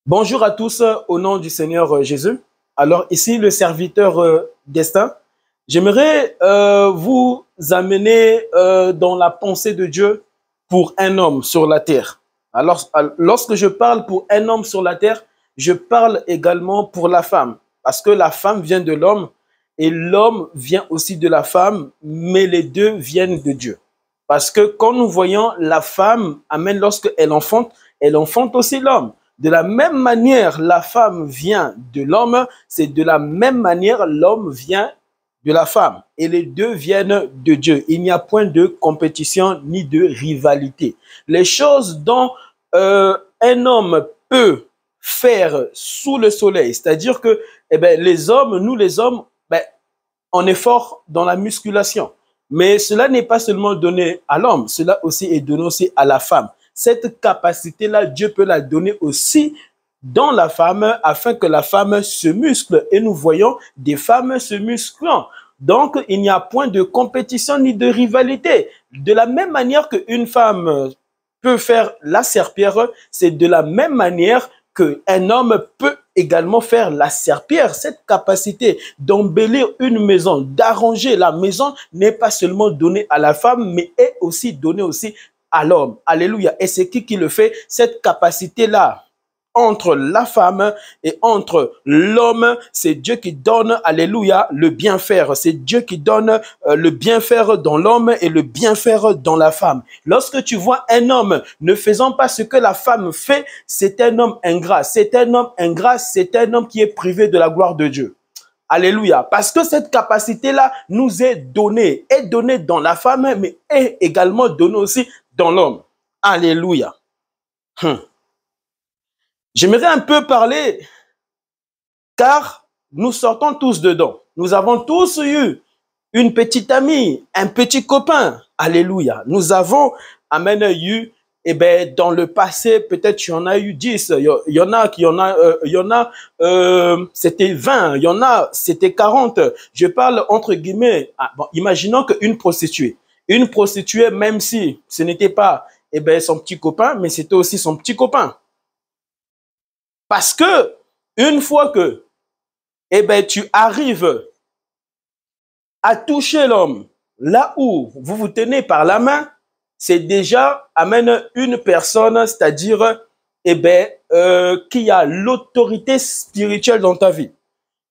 Bonjour à tous au nom du Seigneur Jésus. Alors ici le serviteur Destin. J'aimerais vous amener dans la pensée de Dieu pour un homme sur la terre. Alors lorsque je parle pour un homme sur la terre, je parle également pour la femme. Parce que la femme vient de l'homme et l'homme vient aussi de la femme, mais les deux viennent de Dieu. Parce que quand nous voyons la femme, amen, lorsqu'elle enfante aussi l'homme. De la même manière, la femme vient de l'homme, c'est de la même manière, l'homme vient de la femme. Et les deux viennent de Dieu. Il n'y a point de compétition ni de rivalité. Les choses dont un homme peut faire sous le soleil, c'est-à-dire que les hommes, nous les hommes, on est fort dans la musculation. Mais cela n'est pas seulement donné à l'homme, cela aussi est donné aussi à la femme. Cette capacité-là, Dieu peut la donner aussi dans la femme afin que la femme se muscle. Et nous voyons des femmes se musclant. Donc, il n'y a point de compétition ni de rivalité. De la même manière qu'une femme peut faire la serpillère, c'est de la même manière qu'un homme peut également faire la serpillère. Cette capacité d'embellir une maison, d'arranger la maison n'est pas seulement donnée à la femme, mais est aussi donnée aussi à l'homme. Alléluia. Et c'est qui le fait? Cette capacité-là entre la femme et entre l'homme, c'est Dieu qui donne, alléluia, le bien faire. C'est Dieu qui donne le bien faire dans l'homme et le bien faire dans la femme. Lorsque tu vois un homme ne faisant pas ce que la femme fait, c'est un homme ingrat. C'est un homme ingrat, c'est un homme qui est privé de la gloire de Dieu. Alléluia. Parce que cette capacité-là nous est donnée dans la femme, mais est également donnée aussi dans l'homme. Alléluia. J'aimerais un peu parler, car nous sortons tous dedans. Nous avons tous eu une petite amie, un petit copain. Alléluia. Nous avons, amen, eu, dans le passé, peut-être tu en as eu 10. Il y en a, c'était 20. Il y en a, c'était 40. Je parle entre guillemets. Imaginons qu'une prostituée, même si ce n'était pas, son petit copain, mais c'était aussi son petit copain. Parce que une fois que tu arrives à toucher l'homme là où vous vous tenez par la main, c'est déjà amène une personne, c'est-à-dire qui a l'autorité spirituelle dans ta vie.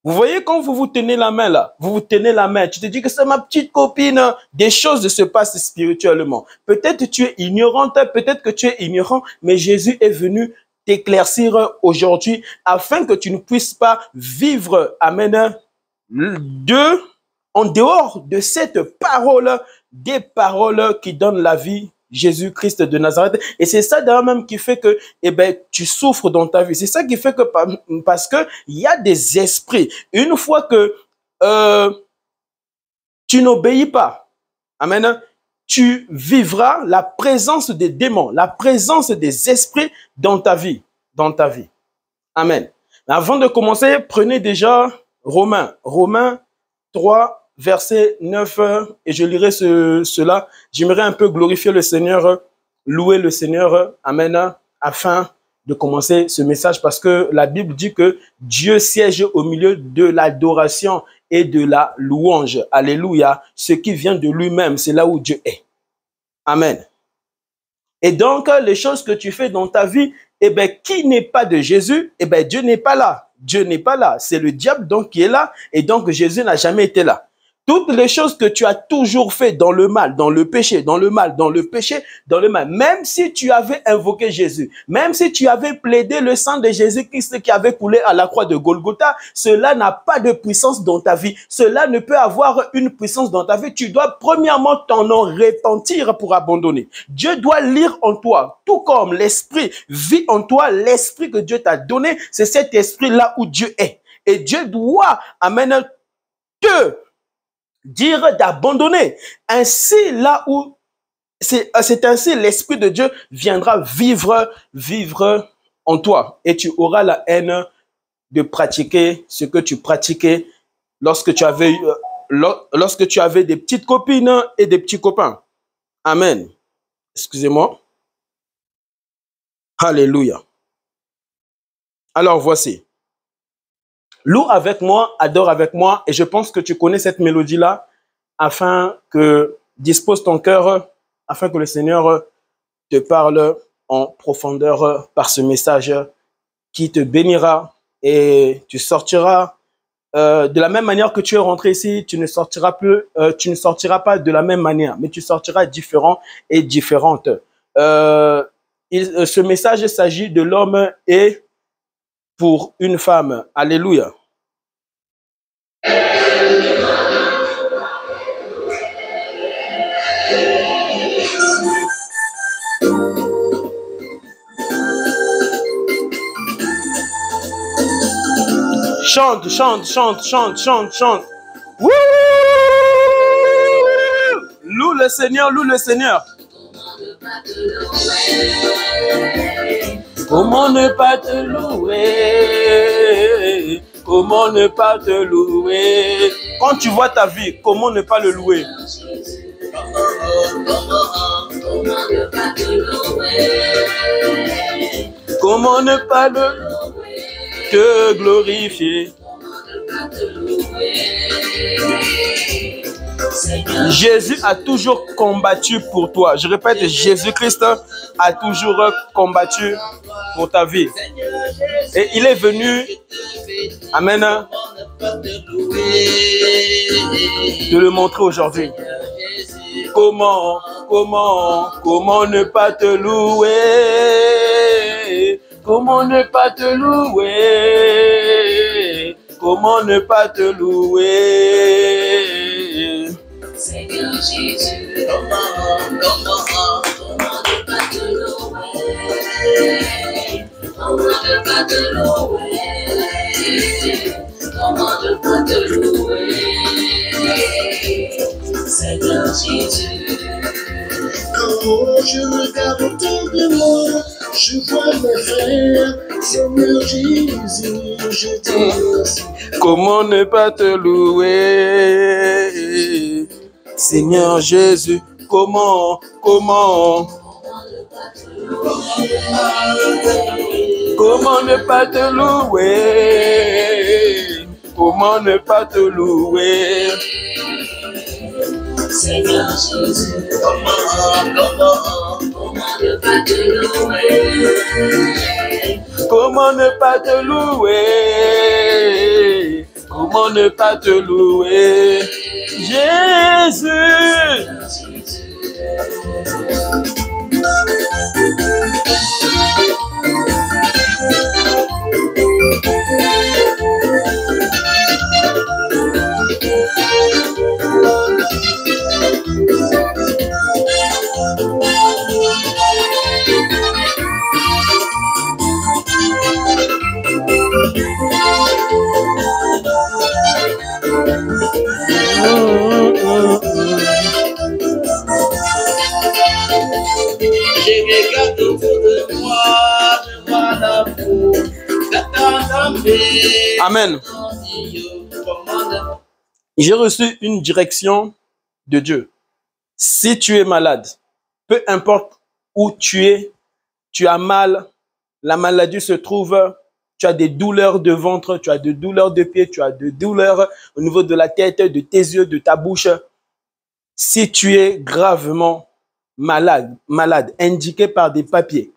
Vous voyez quand vous vous tenez la main là, vous vous tenez la main, tu te dis que c'est ma petite copine, des choses se passent spirituellement. Peut-être tu es ignorante, peut-être que tu es ignorant, mais Jésus est venu t'éclaircir aujourd'hui afin que tu ne puisses pas vivre, amen, en dehors de cette parole, des paroles qui donnent la vie, Jésus-Christ de Nazareth. Et c'est ça d'ailleurs même qui fait que tu souffres dans ta vie. C'est ça qui fait que, parce que il y a des esprits. Une fois que tu n'obéis pas, amen, tu vivras la présence des démons, la présence des esprits dans ta vie. Amen. Mais avant de commencer, prenez déjà Romains 3, verset 9, et je lirai cela. J'aimerais un peu glorifier le Seigneur, louer le Seigneur, amen, afin de commencer ce message, parce que la Bible dit que Dieu siège au milieu de l'adoration et de la louange. Alléluia. Ce qui vient de lui-même, c'est là où Dieu est. Amen. Et donc, les choses que tu fais dans ta vie, qui n'est pas de Jésus, Dieu n'est pas là. Dieu n'est pas là. C'est le diable donc qui est là, et donc Jésus n'a jamais été là. Toutes les choses que tu as toujours fait dans le mal, dans le péché, dans le mal, dans le péché, dans le mal, même si tu avais invoqué Jésus, même si tu avais plaidé le sang de Jésus-Christ qui avait coulé à la croix de Golgotha, cela n'a pas de puissance dans ta vie. Cela ne peut avoir une puissance dans ta vie. Tu dois premièrement t'en repentir pour abandonner. Dieu doit lire en toi, tout comme l'esprit vit en toi, l'esprit que Dieu t'a donné, c'est cet esprit-là où Dieu est. Et Dieu doit amener te dire d'abandonner. Ainsi, là où c'est ainsi l'Esprit de Dieu viendra vivre en toi. Et tu auras la haine de pratiquer ce que tu pratiquais lorsque tu avais des petites copines et des petits copains. Amen. Excusez-moi. Alléluia. Alors voici. Loue avec moi, adore avec moi, et je pense que tu connais cette mélodie-là, afin que dispose ton cœur, afin que le Seigneur te parle en profondeur par ce message qui te bénira et tu sortiras de la même manière que tu es rentré ici. Tu ne sortiras pas de la même manière, mais tu sortiras différent et différente. Ce message s'agit de l'homme et pour une femme. Alléluia. Chante, chante, chante, chante, chante, chante. Wouh! Loue le Seigneur, loue le Seigneur. Comment ne pas te louer? Comment ne pas te louer? Quand tu vois ta vie, comment ne pas le louer? Comment ne pas le te glorifier? Jésus a toujours combattu pour toi. Je répète, Jésus-Christ a toujours combattu pour ta vie. Et il est venu, amen, de le montrer aujourd'hui. Comment ne pas te louer? Comment ne pas te louer? Comment ne pas te louer? Seigneur Jésus, comment ne pas te louer? Comment ne pas te louer? Comment ne pas te louer? Seigneur Jésus. Quand je regarde autour de moi, je vois mes frères, Seigneur Jésus, je te remercie. Comment ne pas te louer? Seigneur Jésus, comment ne pas te louer? Comment ne pas te louer? Seigneur Jésus, comment ne pas te louer? Comment ne pas te louer? Comment ne pas te louer? Jésus. Amen. J'ai reçu une direction de Dieu. Si tu es malade, peu importe où tu es, tu as mal, la maladie se trouve, tu as des douleurs de ventre, tu as des douleurs de pied, tu as des douleurs au niveau de la tête, de tes yeux, de ta bouche. Si tu es gravement malade, indiqué par des papiers,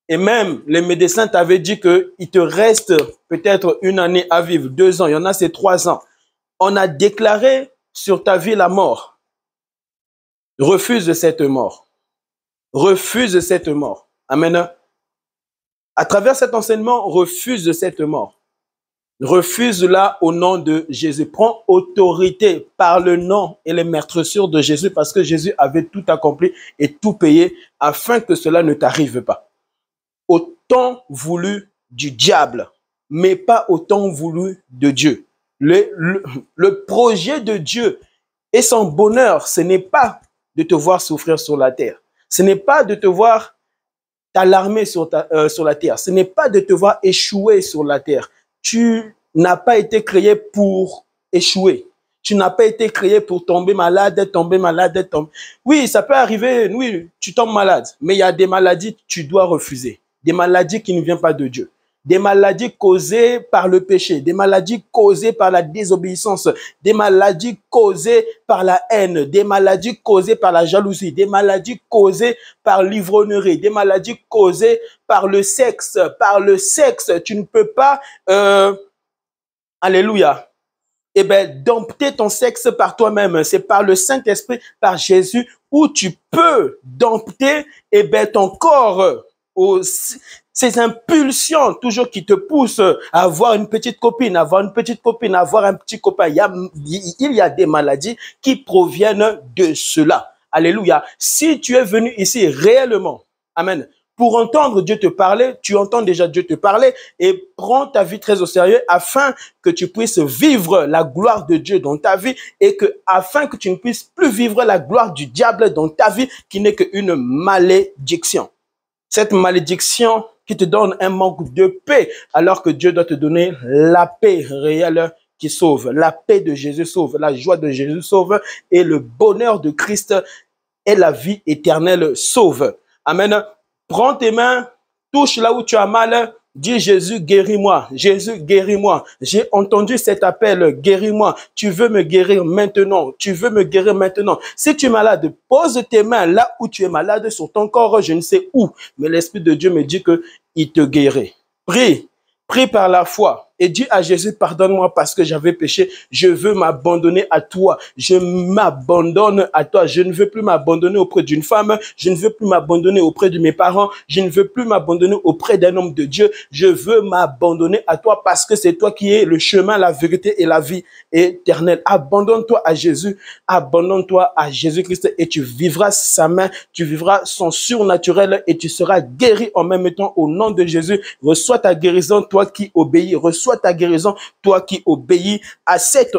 et même les médecins t'avaient dit qu'il te reste peut-être 1 année à vivre, 2 ans, il y en a c'est 3 ans. On a déclaré sur ta vie la mort. Refuse cette mort. Refuse cette mort. Amen. À travers cet enseignement, refuse cette mort. Refuse-la au nom de Jésus. Prends autorité par le nom et les meurtrissures de Jésus parce que Jésus avait tout accompli et tout payé afin que cela ne t'arrive pas. Au temps voulu du diable, mais pas au temps voulu de Dieu. Le projet de Dieu et son bonheur, ce n'est pas de te voir souffrir sur la terre. Ce n'est pas de te voir t'alarmer sur la terre. Ce n'est pas de te voir échouer sur la terre. Tu n'as pas été créé pour échouer. Tu n'as pas été créé pour tomber malade, tomber. Oui, ça peut arriver, oui, tu tombes malade, mais il y a des maladies que tu dois refuser. Des maladies qui ne viennent pas de Dieu. des maladies causées par le péché, des maladies causées par la désobéissance, des maladies causées par la haine, des maladies causées par la jalousie, des maladies causées par l'ivrognerie, des maladies causées par le sexe. Par le sexe, tu ne peux pas, alléluia, eh bien, dompter ton sexe par toi-même. C'est par le Saint-Esprit, par Jésus, où tu peux dompter, eh bien, ton corps, ces impulsions toujours qui te poussent à avoir une petite copine, à avoir une petite copine, à avoir un petit copain. Il y a des maladies qui proviennent de cela. Alléluia. Si tu es venu ici réellement, amen, pour entendre Dieu te parler, tu entends déjà Dieu te parler et prends ta vie très au sérieux afin que tu puisses vivre la gloire de Dieu dans ta vie et afin que tu ne puisses plus vivre la gloire du diable dans ta vie qui n'est qu'une malédiction. Cette malédiction qui te donne un manque de paix alors que Dieu doit te donner la paix réelle qui sauve. La paix de Jésus sauve, la joie de Jésus sauve et le bonheur de Christ et la vie éternelle sauve. Amen. Prends tes mains, touche là où tu as mal, dis Jésus, guéris-moi. Jésus, guéris-moi. J'ai entendu cet appel, guéris-moi. Tu veux me guérir maintenant. Tu veux me guérir maintenant. Si tu es malade, pose tes mains là où tu es malade, sur ton corps, je ne sais où. Mais l'Esprit de Dieu me dit qu'il te guérit. Prie. Prie par la foi et dis à Jésus, pardonne-moi parce que j'avais péché. Je veux m'abandonner à toi. Je m'abandonne à toi. Je ne veux plus m'abandonner auprès d'une femme. Je ne veux plus m'abandonner auprès de mes parents. Je ne veux plus m'abandonner auprès d'un homme de Dieu. Je veux m'abandonner à toi parce que c'est toi qui es le chemin, la vérité et la vie éternelle. Abandonne-toi à Jésus. Abandonne-toi à Jésus-Christ et tu vivras sa main. Tu vivras son surnaturel et tu seras guéri en même temps au nom de Jésus. Reçois ta guérison, toi qui obéis. Reçois ta guérison, toi qui obéis à cette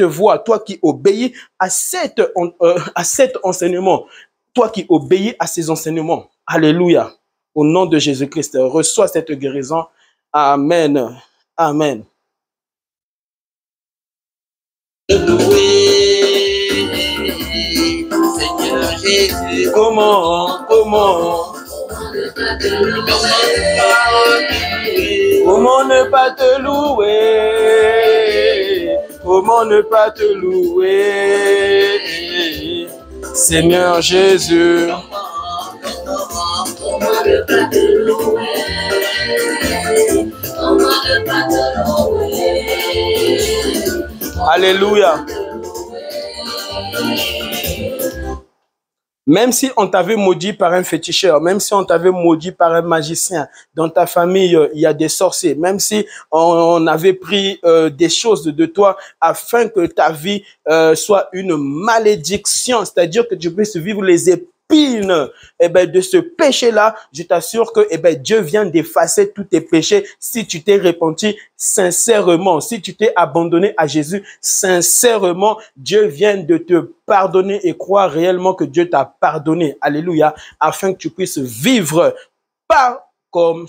voix, toi qui obéis à cet enseignement, toi qui obéis à ces enseignements. Alléluia. Au nom de Jésus-Christ, reçois cette guérison. Amen. Amen. Seigneur Jésus, comment ne pas te louer? Comment ne pas te louer? Seigneur Jésus. Comment ne pas te louer? Comment ne pas te louer? Alléluia. Même si on t'avait maudit par un féticheur, même si on t'avait maudit par un magicien, dans ta famille, il y a des sorciers, même si on avait pris des choses de toi afin que ta vie soit une malédiction, c'est-à-dire que tu puisses vivre les épines de ce péché-là, je t'assure que Dieu vient d'effacer tous tes péchés si tu t'es repenti sincèrement, si tu t'es abandonné à Jésus sincèrement, Dieu vient de te pardonner et croire réellement que Dieu t'a pardonné. Alléluia, afin que tu puisses vivre pas comme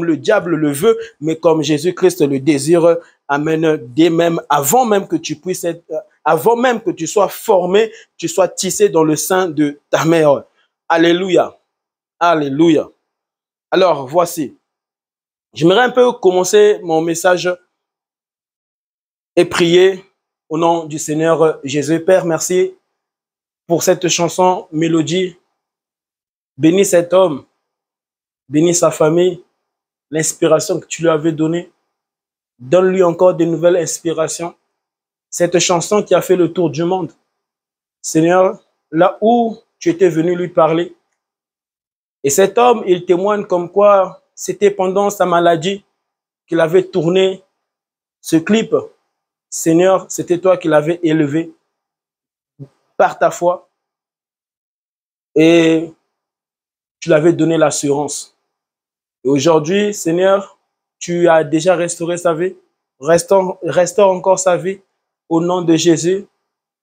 le diable le veut, mais comme Jésus-Christ le désire. Amen. Dès même, avant même que tu puisses être, avant même que tu sois formé, tu sois tissé dans le sein de ta mère. Alléluia. Alléluia. Alors, voici. J'aimerais un peu commencer mon message et prier au nom du Seigneur Jésus. Père, merci pour cette chanson, mélodie. Bénis cet homme. Bénis sa famille. L'inspiration que tu lui avais donnée. Donne-lui encore de nouvelles inspirations. Cette chanson qui a fait le tour du monde. Seigneur, là où tu étais venu lui parler. Et cet homme, il témoigne comme quoi c'était pendant sa maladie qu'il avait tourné ce clip. Seigneur, c'était toi qui l'avais élevé par ta foi. Et tu l'avais donné l'assurance. Et aujourd'hui, Seigneur, tu as déjà restauré sa vie. Restaure encore sa vie au nom de Jésus.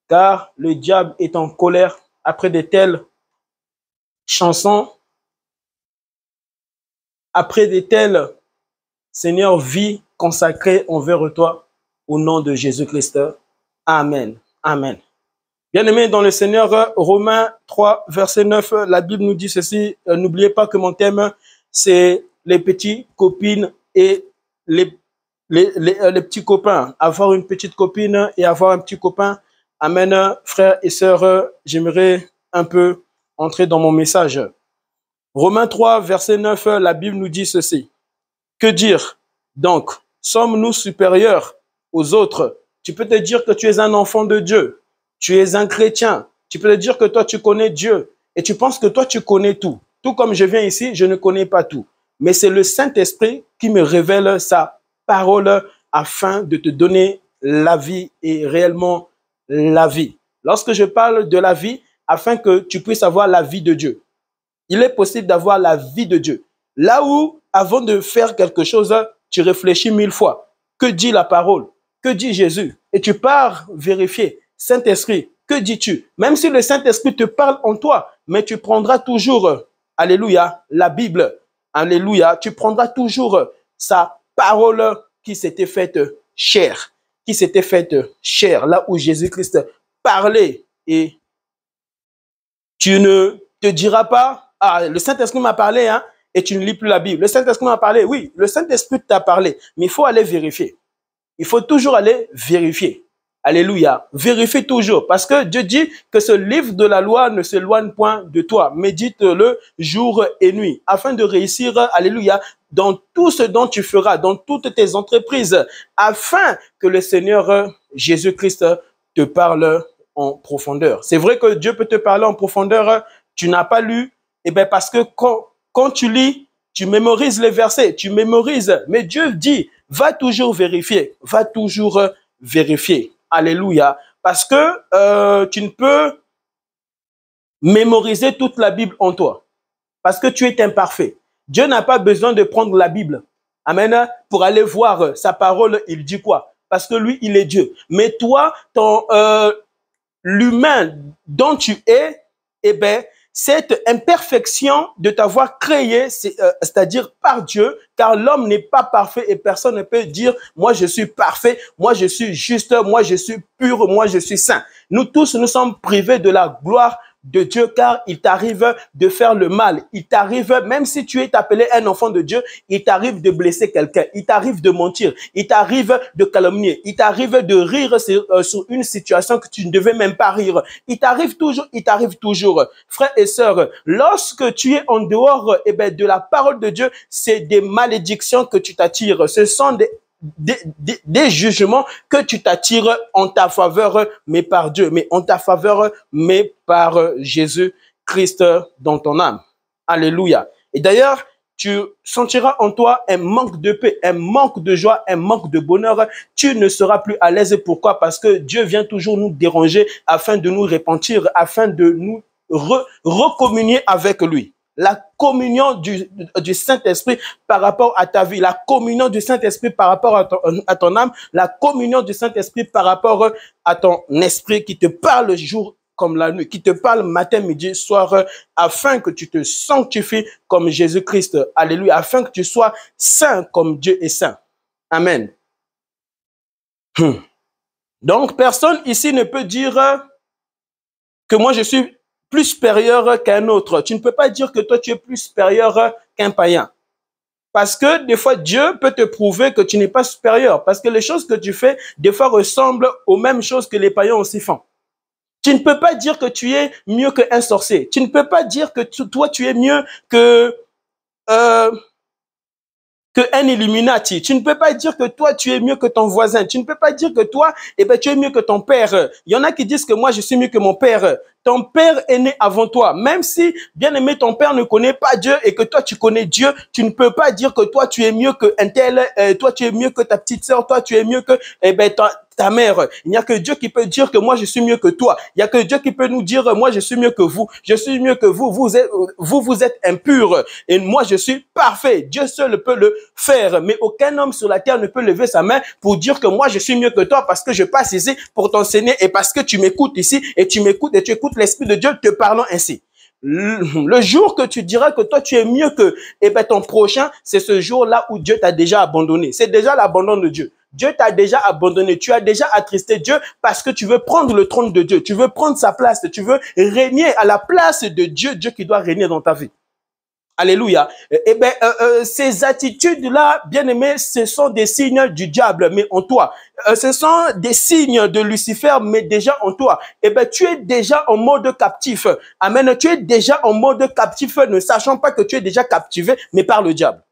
Car le diable est en colère après de telles chansons, après de telles, Seigneur, vies consacrées envers toi, au nom de Jésus-Christ. Amen. Amen. Bien-aimés dans le Seigneur, Romains 3, verset 9, la Bible nous dit ceci, n'oubliez pas que mon thème, c'est les petites copines et les petits copains. Avoir une petite copine et avoir un petit copain. Amen, frères et sœurs, j'aimerais un peu entrer dans mon message. Romains 3, verset 9, la Bible nous dit ceci. Que dire donc? Sommes-nous supérieurs aux autres? Tu peux te dire que tu es un enfant de Dieu. Tu es un chrétien. Tu peux te dire que toi, tu connais Dieu. Et tu penses que toi, tu connais tout. Tout comme je viens ici, je ne connais pas tout. Mais c'est le Saint-Esprit qui me révèle sa parole afin de te donner la vie et réellement la vie. Lorsque je parle de la vie, afin que tu puisses avoir la vie de Dieu. Il est possible d'avoir la vie de Dieu. Là où, avant de faire quelque chose, tu réfléchis 1000 fois. Que dit la parole? Que dit Jésus? Et tu pars vérifier. Saint-Esprit, que dis-tu? Même si le Saint-Esprit te parle en toi, mais tu prendras toujours, alléluia, la Bible. Alléluia, tu prendras toujours sa parole qui s'était faite chair. Qui s'était faite chair. Là où Jésus-Christ parlait. Et tu ne te diras pas, ah, le Saint-Esprit m'a parlé, hein, et tu ne lis plus la Bible. Le Saint-Esprit m'a parlé, oui, le Saint-Esprit t'a parlé, mais il faut aller vérifier. Il faut toujours aller vérifier. Alléluia. Vérifie toujours, parce que Dieu dit que ce livre de la loi ne s'éloigne point de toi. Médite-le jour et nuit, afin de réussir, alléluia, dans tout ce dont tu feras, dans toutes tes entreprises, afin que le Seigneur Jésus-Christ te parle en profondeur. C'est vrai que Dieu peut te parler en profondeur, tu n'as pas lu, eh bien parce que quand tu lis, tu mémorises les versets, tu mémorises. Mais Dieu dit, va toujours vérifier, va toujours vérifier. Alléluia. Parce que tu ne peux mémoriser toute la Bible en toi. Parce que tu es imparfait. Dieu n'a pas besoin de prendre la Bible. Amen. Pour aller voir sa parole, il dit quoi? Parce que lui, il est Dieu. Mais toi, l'humain dont tu es, eh bien, cette imperfection de t'avoir créé, c'est-à-dire par Dieu, car l'homme n'est pas parfait et personne ne peut dire « moi je suis parfait, moi je suis juste, moi je suis pur, moi je suis saint ». Nous tous, nous sommes privés de la gloire de Dieu, car il t'arrive de faire le mal. Il t'arrive, même si tu es appelé un enfant de Dieu, il t'arrive de blesser quelqu'un. Il t'arrive de mentir. Il t'arrive de calomnier. Il t'arrive de rire sur une situation que tu ne devais même pas rire. Il t'arrive toujours. Frères et sœurs, lorsque tu es en dehors de la parole de Dieu, c'est des malédictions que tu t'attires. Ce sont des jugements que tu t'attires en ta faveur, mais par Dieu, mais en ta faveur, mais par Jésus-Christ dans ton âme. Alléluia. Et d'ailleurs, tu sentiras en toi un manque de paix, un manque de joie, un manque de bonheur. Tu ne seras plus à l'aise. Pourquoi? Parce que Dieu vient toujours nous déranger afin de nous repentir, afin de nous recommunier avec lui. La communion du Saint-Esprit par rapport à ta vie, la communion du Saint-Esprit par rapport à ton âme, la communion du Saint-Esprit par rapport à ton esprit qui te parle le jour comme la nuit, qui te parle matin, midi, soir, afin que tu te sanctifies comme Jésus-Christ. Alléluia. Afin que tu sois saint comme Dieu est saint. Amen. Donc, personne ici ne peut dire que moi je suis plus supérieur qu'un autre. Tu ne peux pas dire que toi, tu es plus supérieur qu'un païen. Parce que des fois, Dieu peut te prouver que tu n'es pas supérieur. Parce que les choses que tu fais, des fois, ressemblent aux mêmes choses que les païens aussi font. Tu ne peux pas dire que tu es mieux qu'un sorcier. Tu ne peux pas dire que toi, tu es mieux qu'un Illuminati. Tu ne peux pas dire que toi, tu es mieux que ton voisin. Tu ne peux pas dire que toi, tu es mieux que ton père. Il y en a qui disent que moi, je suis mieux que mon père. Ton père est né avant toi. Même si, bien aimé, ton père ne connaît pas Dieu et que toi, tu connais Dieu, tu ne peux pas dire que toi, tu es mieux qu'un tel, toi, tu es mieux que ta petite sœur, toi, tu es mieux que ta mère. Il n'y a que Dieu qui peut dire que moi, je suis mieux que toi. Il n'y a que Dieu qui peut nous dire, moi, je suis mieux que vous. Je suis mieux que vous. Vous êtes impurs. Et moi, je suis parfait. Dieu seul peut le faire. Mais aucun homme sur la terre ne peut lever sa main pour dire que moi, je suis mieux que toi parce que je passe ici pour t'enseigner et parce que tu m'écoutes ici et tu m'écoutes et tu écoutes l'Esprit de Dieu te parlant ainsi. Le jour que tu diras que toi, tu es mieux que ton prochain, c'est ce jour-là où Dieu t'a déjà abandonné. C'est déjà l'abandon de Dieu. Dieu t'a déjà abandonné. Tu as déjà attristé Dieu parce que tu veux prendre le trône de Dieu. Tu veux prendre sa place. Tu veux régner à la place de Dieu, Dieu qui doit régner dans ta vie. Alléluia. Ces attitudes-là, bien aimés, ce sont des signes du diable, mais en toi. Ce sont des signes de Lucifer, mais déjà en toi. Tu es déjà en mode captif. Amen. Tu es déjà en mode captif, ne sachant pas que tu es déjà captivé, mais par le diable.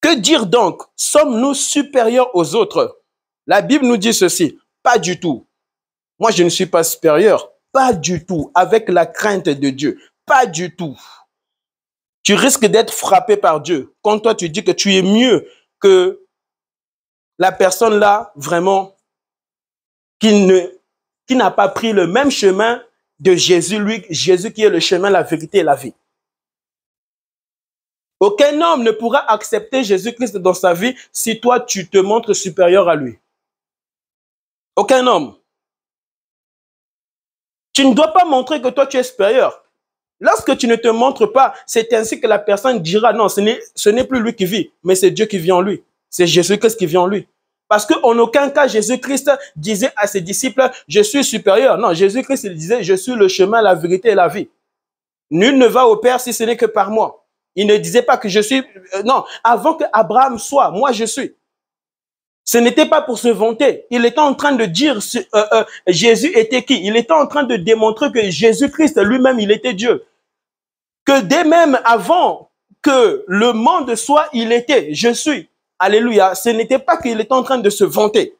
Que dire donc? Sommes-nous supérieurs aux autres? La Bible nous dit ceci. Pas du tout. Moi, je ne suis pas supérieur. Pas du tout. Avec la crainte de Dieu. Pas du tout. Tu risques d'être frappé par Dieu. Quand toi, tu dis que tu es mieux que la personne là, vraiment, qui n'a pas pris le même chemin de Jésus, lui, Jésus qui est le chemin, la vérité et la vie. Aucun homme ne pourra accepter Jésus-Christ dans sa vie si toi, tu te montres supérieur à lui. Aucun homme. Tu ne dois pas montrer que toi, tu es supérieur. Lorsque tu ne te montres pas, c'est ainsi que la personne dira, non, ce n'est plus lui qui vit, mais c'est Dieu qui vit en lui. C'est Jésus-Christ qui vit en lui. Parce qu'en aucun cas, Jésus-Christ disait à ses disciples, je suis supérieur. Non, Jésus-Christ, il disait, je suis le chemin, la vérité et la vie. Nul ne va au Père si ce n'est que par moi. Il ne disait pas que je suis... non, avant que Abraham soit, moi je suis. Ce n'était pas pour se vanter. Il était en train de dire Jésus était qui? Il était en train de démontrer que Jésus-Christ lui-même, il était Dieu. Que dès même avant que le monde soit, il était. Je suis. Alléluia. Ce n'était pas qu'il était en train de se vanter.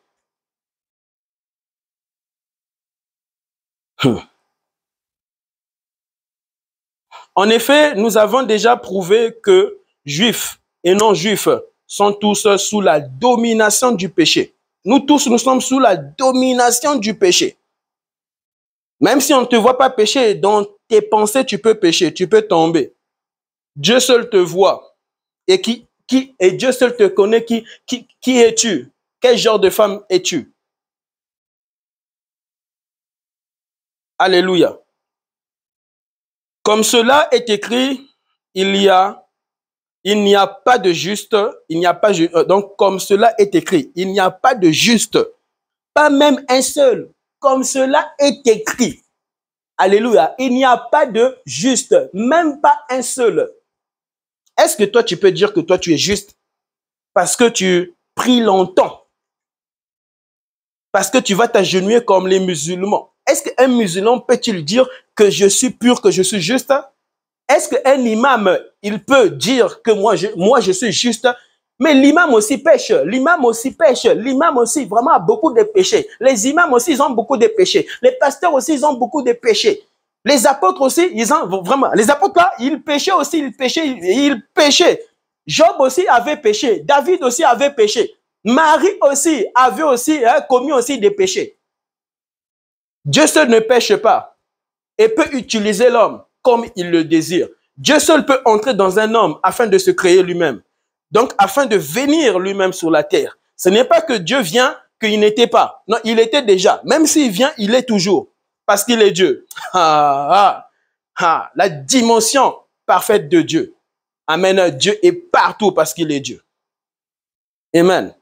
En effet, nous avons déjà prouvé que juifs et non-juifs sont tous sous la domination du péché. Nous tous, nous sommes sous la domination du péché. Même si on ne te voit pas pécher, dans tes pensées, tu peux pécher, tu peux tomber. Dieu seul te voit. Et Dieu seul te connaît. Qui es-tu? Quel genre de femme es-tu? Alléluia. Comme cela est écrit, il n'y a pas de juste, donc comme cela est écrit, il n'y a pas de juste, pas même un seul, comme cela est écrit. Alléluia, il n'y a pas de juste, même pas un seul. Est-ce que toi tu peux dire que toi tu es juste parce que tu pries longtemps? Parce que tu vas t'agenouiller comme les musulmans? Est-ce qu'un musulman peut-il dire que je suis pur, que je suis juste? Est-ce qu'un imam, il peut dire que moi je suis juste? Mais l'imam aussi pêche, l'imam aussi pêche, l'imam aussi vraiment a beaucoup de péchés. Les imams aussi, ils ont beaucoup de péchés. Les pasteurs aussi, ils ont beaucoup de péchés. Les apôtres aussi, ils ont vraiment... Les apôtres là, ils péchaient aussi, ils péchaient. Job aussi avait péché, David aussi avait péché. Marie aussi avait aussi commis aussi des péchés. Dieu seul ne pêche pas et peut utiliser l'homme comme il le désire. Dieu seul peut entrer dans un homme afin de se créer lui-même. Donc, afin de venir lui-même sur la terre. Ce n'est pas que Dieu vient, qu'il n'était pas. Non, il était déjà. Même s'il vient, il est toujours. Parce qu'il est Dieu. La dimension parfaite de Dieu. Amen. Dieu est partout parce qu'il est Dieu. Amen.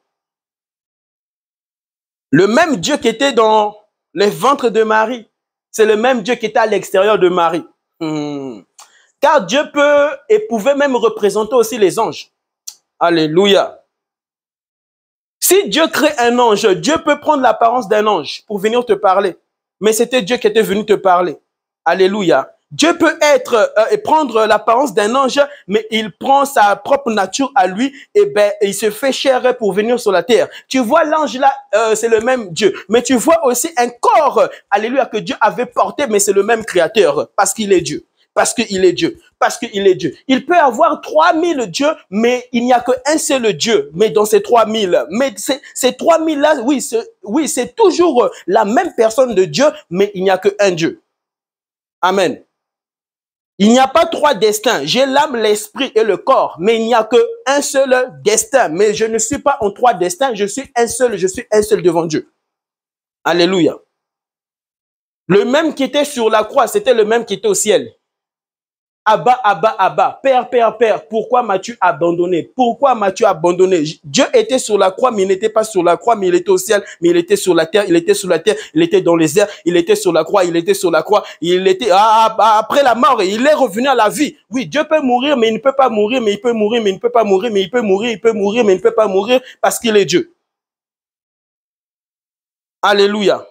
Le même Dieu qui était dans les ventres de Marie, c'est le même Dieu qui était à l'extérieur de Marie. Car Dieu peut et pouvait même représenter aussi les anges. Alléluia. Si Dieu crée un ange, Dieu peut prendre l'apparence d'un ange pour venir te parler. Mais c'était Dieu qui était venu te parler. Alléluia. Dieu peut prendre l'apparence d'un ange, mais il prend sa propre nature à lui, et il se fait chair pour venir sur la terre. Tu vois l'ange là, c'est le même Dieu. Mais tu vois aussi un corps, alléluia, que Dieu avait porté, mais c'est le même créateur, parce qu'il est Dieu. Parce qu'il est Dieu. Parce qu'il est Dieu. Il peut avoir 3000 dieux, mais il n'y a qu'un seul Dieu. Mais dans ces 3000, mais ces 3000 là, oui, c'est toujours la même personne de Dieu, mais il n'y a qu'un Dieu. Amen. Il n'y a pas trois destins. J'ai l'âme, l'esprit et le corps, mais il n'y a qu'un seul destin. Mais je ne suis pas en trois destins, je suis un seul devant Dieu. Alléluia. Le même qui était sur la croix, c'était le même qui était au ciel. Abba, Abba, Abba, Père, Père, Père, pourquoi m'as-tu abandonné? Pourquoi m'as-tu abandonné? Dieu était sur la croix, mais il n'était pas sur la croix, mais il était au ciel, mais il était sur la terre, il était sur la terre, il était dans les airs, il était sur la croix, il était sur la croix, il était après la mort, il est revenu à la vie. Oui, Dieu peut mourir, mais il ne peut pas mourir, mais il peut mourir, mais il ne peut pas mourir, mais il peut mourir, il peut mourir, mais il ne peut pas mourir parce qu'il est Dieu. Alléluia.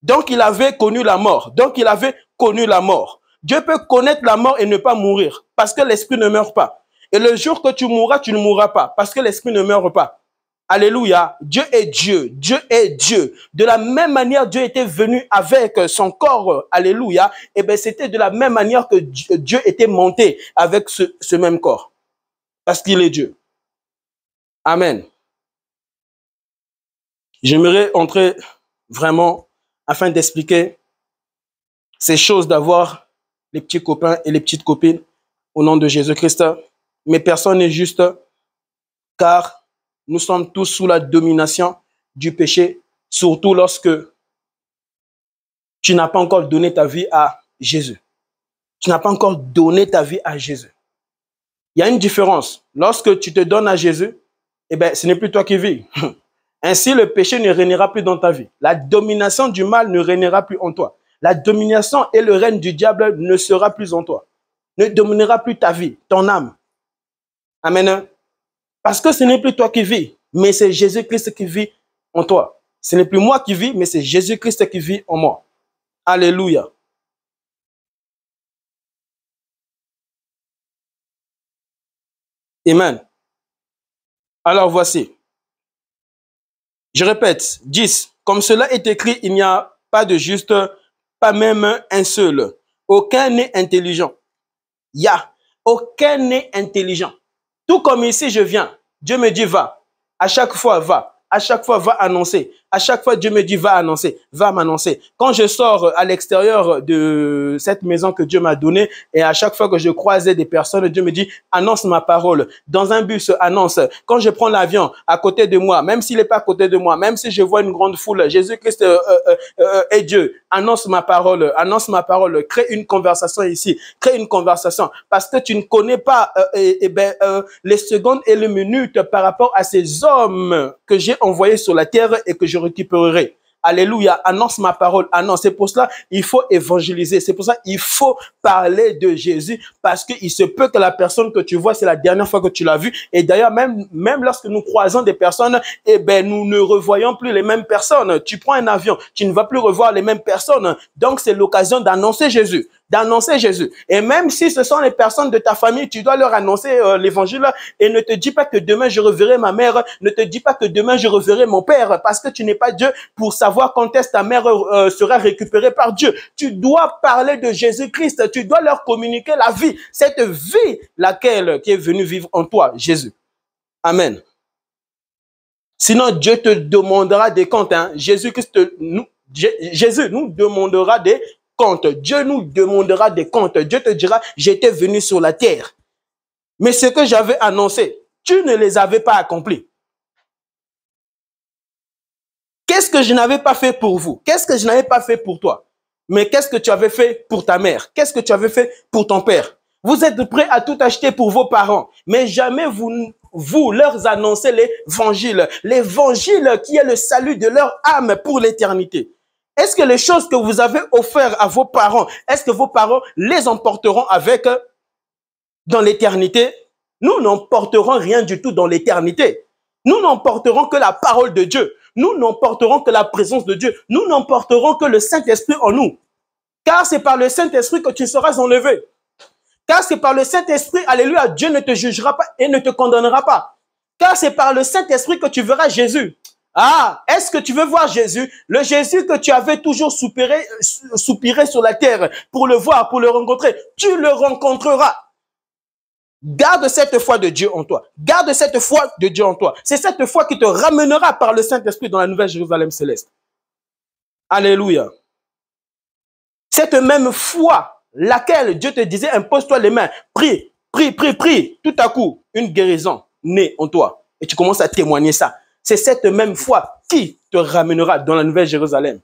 Donc, il avait connu la mort. Donc, il avait connu la mort. Dieu peut connaître la mort et ne pas mourir parce que l'esprit ne meurt pas. Et le jour que tu mourras, tu ne mourras pas parce que l'esprit ne meurt pas. Alléluia. Dieu est Dieu. Dieu est Dieu. De la même manière, Dieu était venu avec son corps. Alléluia. Et bien, c'était de la même manière que Dieu était monté avec ce même corps. Parce qu'il est Dieu. Amen. J'aimerais entrer vraiment afin d'expliquer ces choses d'avoir les petits copains et les petites copines au nom de Jésus-Christ. Mais personne n'est juste car nous sommes tous sous la domination du péché, surtout lorsque tu n'as pas encore donné ta vie à Jésus. Tu n'as pas encore donné ta vie à Jésus. Il y a une différence. Lorsque tu te donnes à Jésus, eh bien, ce n'est plus toi qui vis. Ainsi, le péché ne régnera plus dans ta vie. La domination du mal ne régnera plus en toi. La domination et le règne du diable ne sera plus en toi. Ne dominera plus ta vie, ton âme. Amen. Parce que ce n'est plus toi qui vis, mais c'est Jésus-Christ qui vit en toi. Ce n'est plus moi qui vis, mais c'est Jésus-Christ qui vit en moi. Alléluia. Amen. Alors voici. Je répète, 10. Comme cela est écrit, il n'y a pas de juste, pas même un seul. Aucun n'est intelligent. Aucun n'est intelligent. Tout comme ici, je viens. Dieu me dit, va. À chaque fois, va. À chaque fois, va annoncer. À chaque fois, Dieu me dit, va annoncer, va m'annoncer. Quand je sors à l'extérieur de cette maison que Dieu m'a donnée, et à chaque fois que je croisais des personnes, Dieu me dit, annonce ma parole. Dans un bus, annonce. Quand je prends l'avion, à côté de moi, même s'il n'est pas à côté de moi, même si je vois une grande foule, Jésus-Christ est Dieu. Annonce ma parole, crée une conversation ici, crée une conversation. Parce que tu ne connais pas les secondes et les minutes par rapport à ces hommes que j'ai envoyés sur la terre et que je récupérerai. Alléluia, annonce ma parole, annonce. C'est pour cela il faut évangéliser. C'est pour ça il faut parler de Jésus parce qu'il se peut que la personne que tu vois, c'est la dernière fois que tu l'as vue. Et d'ailleurs, même lorsque nous croisons des personnes, eh ben, nous ne revoyons plus les mêmes personnes. Tu prends un avion, tu ne vas plus revoir les mêmes personnes. Donc, c'est l'occasion d'annoncer Jésus. D'annoncer Jésus. Et même si ce sont les personnes de ta famille, tu dois leur annoncer l'évangile et ne te dis pas que demain je reverrai ma mère, ne te dis pas que demain je reverrai mon père parce que tu n'es pas Dieu pour savoir quand est-ce ta mère sera récupérée par Dieu. Tu dois parler de Jésus-Christ, tu dois leur communiquer la vie, cette vie laquelle qui est venue vivre en toi, Jésus. Amen. Sinon, Dieu te demandera des comptes. Hein. Jésus nous demandera des comptes. Dieu nous demandera des comptes. Dieu te dira, j'étais venu sur la terre. Mais ce que j'avais annoncé, tu ne les avais pas accomplis. Qu'est-ce que je n'avais pas fait pour vous? Qu'est-ce que je n'avais pas fait pour toi? Mais qu'est-ce que tu avais fait pour ta mère? Qu'est-ce que tu avais fait pour ton père? Vous êtes prêts à tout acheter pour vos parents, mais jamais vous leur annoncez l'évangile. L'évangile qui est le salut de leur âme pour l'éternité. Est-ce que les choses que vous avez offertes à vos parents, est-ce que vos parents les emporteront avec dans l'éternité? Nous n'emporterons rien du tout dans l'éternité. Nous n'emporterons que la parole de Dieu. Nous n'emporterons que la présence de Dieu. Nous n'emporterons que le Saint-Esprit en nous. Car c'est par le Saint-Esprit que tu seras enlevé. Car c'est par le Saint-Esprit, alléluia, Dieu ne te jugera pas et ne te condamnera pas. Car c'est par le Saint-Esprit que tu verras Jésus. Ah, est-ce que tu veux voir Jésus? Le Jésus que tu avais toujours soupiré sur la terre pour le voir, pour le rencontrer. Tu le rencontreras. Garde cette foi de Dieu en toi. Garde cette foi de Dieu en toi. C'est cette foi qui te ramènera par le Saint-Esprit dans la nouvelle Jérusalem céleste. Alléluia. Cette même foi, laquelle Dieu te disait, impose-toi les mains, prie, prie, prie, prie. Tout à coup, une guérison naît en toi. Et tu commences à témoigner ça. C'est cette même foi qui te ramènera dans la nouvelle Jérusalem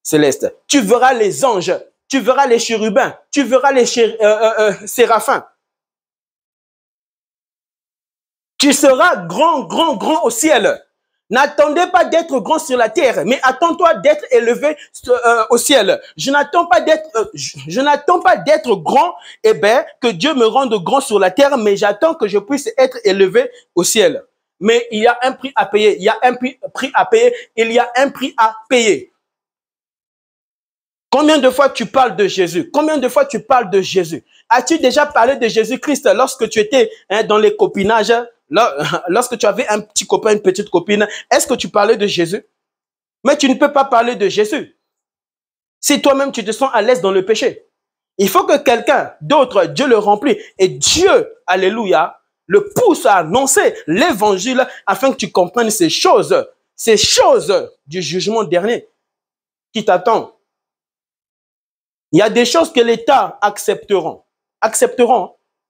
céleste. Tu verras les anges. tu verras les chérubins, tu verras les séraphins. Tu seras grand, grand, grand au ciel. N'attendez pas d'être grand sur la terre, mais attends-toi d'être élevé au ciel. Je n'attends pas d'être grand, eh bien, que Dieu me rende grand sur la terre, mais j'attends que je puisse être élevé au ciel. Mais il y a un prix à payer, il y a un prix à payer, il y a un prix à payer. Combien de fois tu parles de Jésus? Combien de fois tu parles de Jésus? As-tu déjà parlé de Jésus-Christ lorsque tu étais dans les copinages? Lorsque tu avais un petit copain, une petite copine, est-ce que tu parlais de Jésus? Mais tu ne peux pas parler de Jésus si toi-même tu te sens à l'aise dans le péché. Il faut que quelqu'un d'autre, Dieu le remplit. Et Dieu, alléluia, le pousse à annoncer l'évangile afin que tu comprennes ces choses du jugement dernier qui t'attendent. Il y a des choses que l'État accepteront.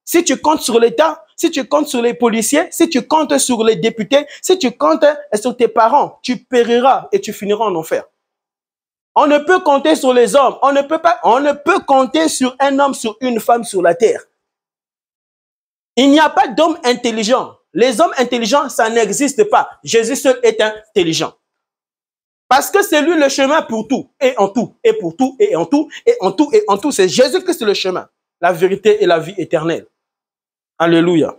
Si tu comptes sur l'État, si tu comptes sur les policiers, si tu comptes sur les députés, si tu comptes sur tes parents, tu périras et tu finiras en enfer. On ne peut compter sur les hommes. On ne peut compter sur un homme, sur une femme sur la terre. Il n'y a pas d'homme intelligent. Les hommes intelligents, ça n'existe pas. Jésus seul est intelligent. Parce que c'est lui le chemin pour tout, et en tout, et pour tout, et en tout, et en tout, et en tout. C'est Jésus-Christ le chemin, la vérité et la vie éternelle. Alléluia.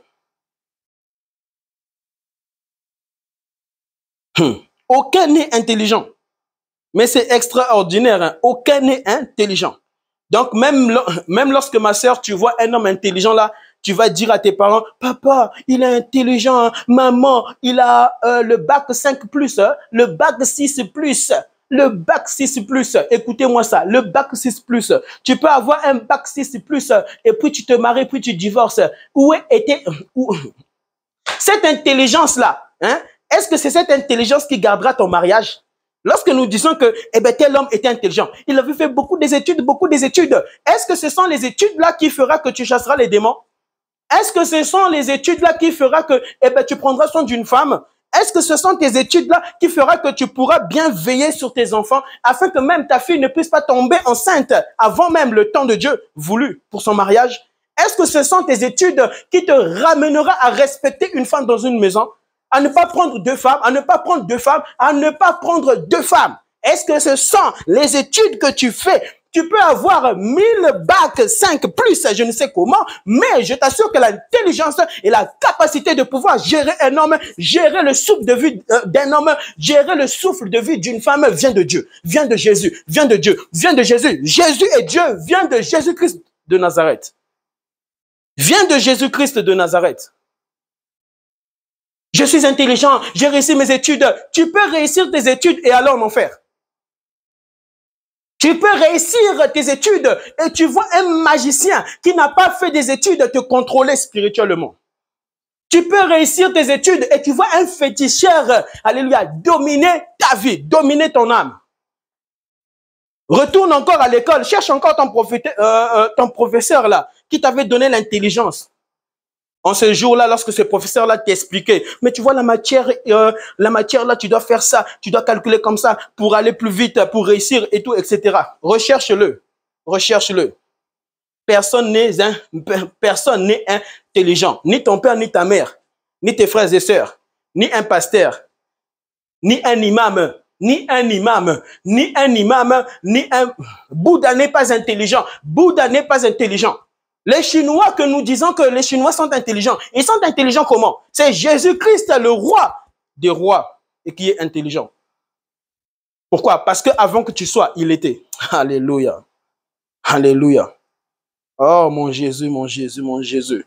Aucun n'est intelligent. Mais c'est extraordinaire. Hein? Aucun n'est intelligent. Donc, même lorsque ma soeur, tu vois un homme intelligent là, tu vas dire à tes parents, papa, il est intelligent, maman, il a le bac 5+, hein, le bac 6+, le bac 6+. Écoutez-moi ça, le bac 6+. Tu peux avoir un bac 6+, et puis tu te maries, puis tu divorces. Cette intelligence-là, hein, est-ce que c'est cette intelligence qui gardera ton mariage? Lorsque nous disons que tel homme était intelligent, il avait fait beaucoup des études. Est-ce que ce sont les études-là qui fera que tu chasseras les démons? Est-ce que ce sont les études-là qui fera que tu prendras soin d'une femme? Est-ce que ce sont tes études-là qui fera que tu pourras bien veiller sur tes enfants afin que même ta fille ne puisse pas tomber enceinte avant même le temps de Dieu voulu pour son mariage? Est-ce que ce sont tes études qui te ramènera à respecter une femme dans une maison? À ne pas prendre deux femmes, à ne pas prendre deux femmes, à ne pas prendre deux femmes. Est-ce que ce sont les études que tu fais? Tu peux avoir 1000 bacs 5+, je ne sais comment, mais je t'assure que l'intelligence et la capacité de pouvoir gérer un homme, gérer le souffle de vie d'un homme, gérer le souffle de vie d'une femme vient de Dieu, vient de Jésus, vient de Dieu, vient de Jésus. Jésus est Dieu, vient de Jésus-Christ de Nazareth. Vient de Jésus-Christ de Nazareth. Je suis intelligent, j'ai réussi mes études. Tu peux réussir tes études et aller en enfer. Tu peux réussir tes études et tu vois un magicien qui n'a pas fait des études te contrôler spirituellement. Tu peux réussir tes études et tu vois un féticheur, alléluia, dominer ta vie, dominer ton âme. Retourne encore à l'école, cherche encore ton professeur là, qui t'avait donné l'intelligence. En ce jour-là, lorsque ce professeur-là t'expliquait, mais tu vois la matière là, tu dois faire ça, tu dois calculer comme ça pour aller plus vite, pour réussir et tout, etc. Recherche-le, recherche-le. Personne n'est intelligent, ni ton père, ni ta mère, ni tes frères et sœurs, ni un pasteur, ni un imam, ni un imam, ni un imam, ni un... Bouddha n'est pas intelligent. Bouddha n'est pas intelligent. Les Chinois que nous disons que les Chinois sont intelligents. Ils sont intelligents comment? C'est Jésus-Christ, le roi des rois, et qui est intelligent. Pourquoi? Parce qu'avant que tu sois, il était. Alléluia. Alléluia. Oh mon Jésus, mon Jésus, mon Jésus.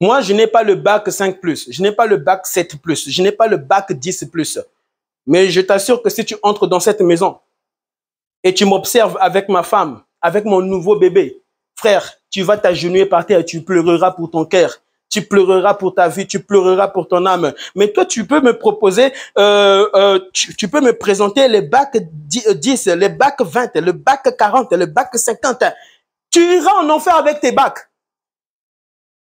Moi, je n'ai pas le bac 5+, je n'ai pas le bac 7+, je n'ai pas le bac 10+. Mais je t'assure que si tu entres dans cette maison, et tu m'observes avec ma femme, avec mon nouveau bébé, frère, tu vas t'agenouiller par terre et tu pleureras pour ton cœur. Tu pleureras pour ta vie, tu pleureras pour ton âme. Mais toi, tu peux me proposer, tu peux me présenter les bacs 10, les bacs 20, le bac 40, le bac 50. Tu iras en enfer avec tes bacs.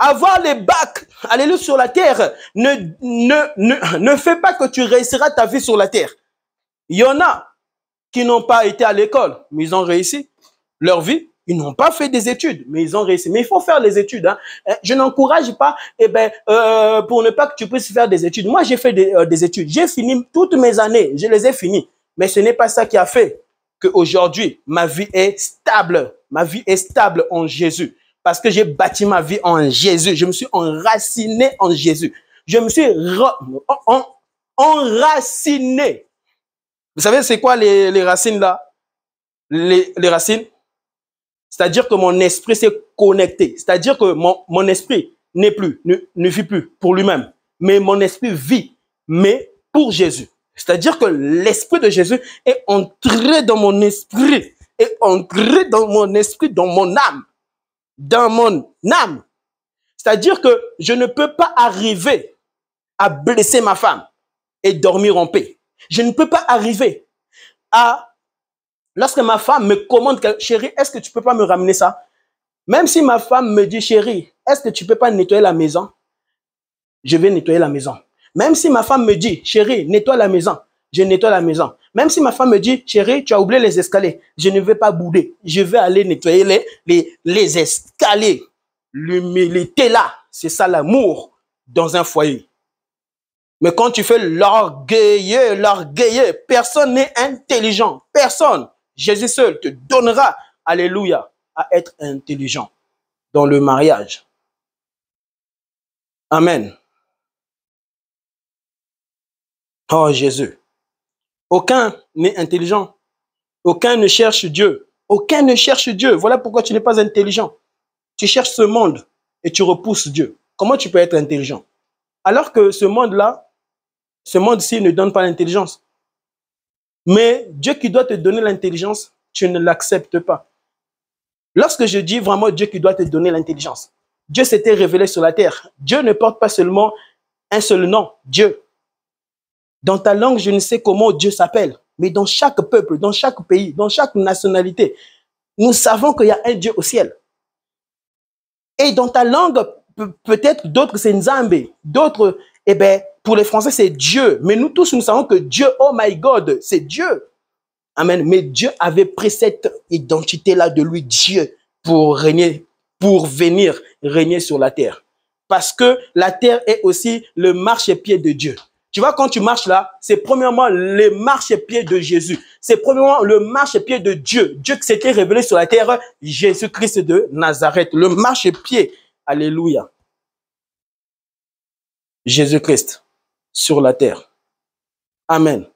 Avoir les bacs, alléluia, sur la terre, ne fait pas que tu réussiras ta vie sur la terre. Il y en a. qui n'ont pas été à l'école, mais ils ont réussi leur vie. Ils n'ont pas fait des études, mais ils ont réussi. Mais il faut faire les études. Hein. Je n'encourage pas, pour ne pas que tu puisses faire des études. Moi, j'ai fait des études. J'ai fini toutes mes années. Je les ai finies. Mais ce n'est pas ça qui a fait qu'aujourd'hui, ma vie est stable. Ma vie est stable en Jésus. Parce que j'ai bâti ma vie en Jésus. Je me suis enraciné en Jésus. Je me suis enraciné. Vous savez, c'est quoi les racines là? Les racines? C'est-à-dire que mon esprit s'est connecté. C'est-à-dire que mon esprit n'est plus, ne vit plus pour lui-même. Mais mon esprit vit, mais pour Jésus. C'est-à-dire que l'esprit de Jésus est entré dans mon esprit. Est entré dans mon esprit, dans mon âme. Dans mon âme. C'est-à-dire que je ne peux pas arriver à blesser ma femme et dormir en paix. Je ne peux pas arriver à... Lorsque ma femme me commande, chérie, est-ce que tu peux pas me ramener ça? Même si ma femme me dit, chérie, est-ce que tu peux pas nettoyer la maison? Je vais nettoyer la maison. Même si ma femme me dit, chérie, nettoie la maison, je nettoie la maison. Même si ma femme me dit, chérie, tu as oublié les escaliers, je ne vais pas bouder. Je vais aller nettoyer les escaliers. L'humilité là, c'est ça l'amour dans un foyer. Mais quand tu fais l'orgueilleux, personne n'est intelligent. Personne. Jésus seul te donnera, alléluia, à être intelligent dans le mariage. Amen. Oh Jésus. Aucun n'est intelligent. Aucun ne cherche Dieu. Aucun ne cherche Dieu. Voilà pourquoi tu n'es pas intelligent. Tu cherches ce monde et tu repousses Dieu. Comment tu peux être intelligent? Alors que ce monde-là, ce monde-ci ne donne pas l'intelligence. Mais Dieu qui doit te donner l'intelligence, tu ne l'acceptes pas. Lorsque je dis vraiment Dieu qui doit te donner l'intelligence, Dieu s'était révélé sur la terre. Dieu ne porte pas seulement un seul nom, Dieu. Dans ta langue, je ne sais comment Dieu s'appelle, mais dans chaque peuple, dans chaque pays, dans chaque nationalité, nous savons qu'il y a un Dieu au ciel. Et dans ta langue, peut-être d'autres c'est Nzambe, d'autres, pour les Français c'est Dieu. Mais nous tous, nous savons que Dieu, oh my God, c'est Dieu. Amen. Mais Dieu avait pris cette identité-là de lui, Dieu, pour régner, pour venir régner sur la terre. Parce que la terre est aussi le marchepied de Dieu. Tu vois, quand tu marches là, c'est premièrement le marchepied de Jésus. C'est premièrement le marchepied de Dieu. Dieu qui s'était révélé sur la terre, Jésus-Christ de Nazareth. Le marchepied. Alléluia. Jésus-Christ sur la terre. Amen.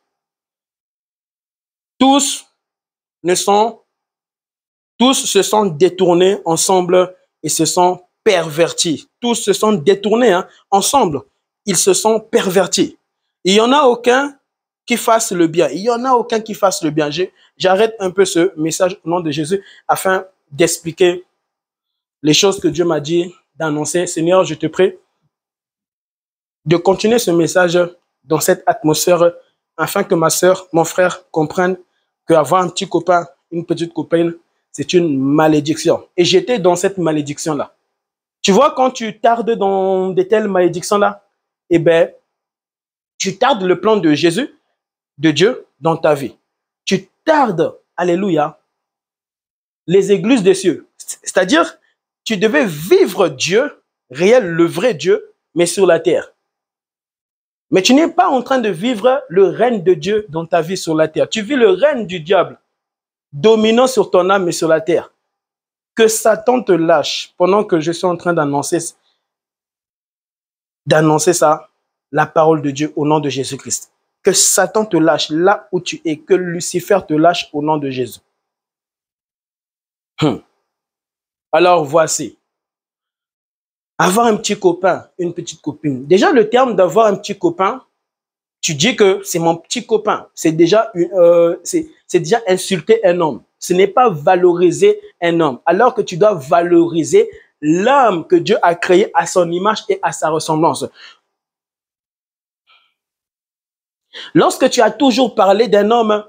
Tous se sont détournés ensemble et se sont pervertis. Tous se sont détournés ensemble. Ils se sont pervertis. Il n'y en a aucun qui fasse le bien. Il n'y en a aucun qui fasse le bien. J'arrête un peu ce message au nom de Jésus afin d'expliquer les choses que Dieu m'a dit d'annoncer. Seigneur, je te prie de continuer ce message dans cette atmosphère afin que ma soeur, mon frère comprennent qu'avoir un petit copain, une petite copine, c'est une malédiction. Et j'étais dans cette malédiction-là. Tu vois, quand tu tardes dans de telles malédictions-là, tu tardes le plan de Jésus, de Dieu, dans ta vie. Tu tardes, alléluia, les églises des cieux. C'est-à-dire, tu devais vivre Dieu, réel, le vrai Dieu, mais sur la terre. Mais tu n'es pas en train de vivre le règne de Dieu dans ta vie sur la terre. Tu vis le règne du diable, dominant sur ton âme et sur la terre. Que Satan te lâche pendant que je suis en train d'annoncer ça, la parole de Dieu au nom de Jésus-Christ. Que Satan te lâche là où tu es, que Lucifer te lâche au nom de Jésus. Alors voici. Avoir un petit copain, une petite copine. Déjà, le terme d'avoir un petit copain, tu dis que c'est mon petit copain. C'est déjà insulter un homme. Ce n'est pas valoriser un homme. Alors que tu dois valoriser l'homme que Dieu a créé à son image et à sa ressemblance. Lorsque tu as toujours parlé d'un homme,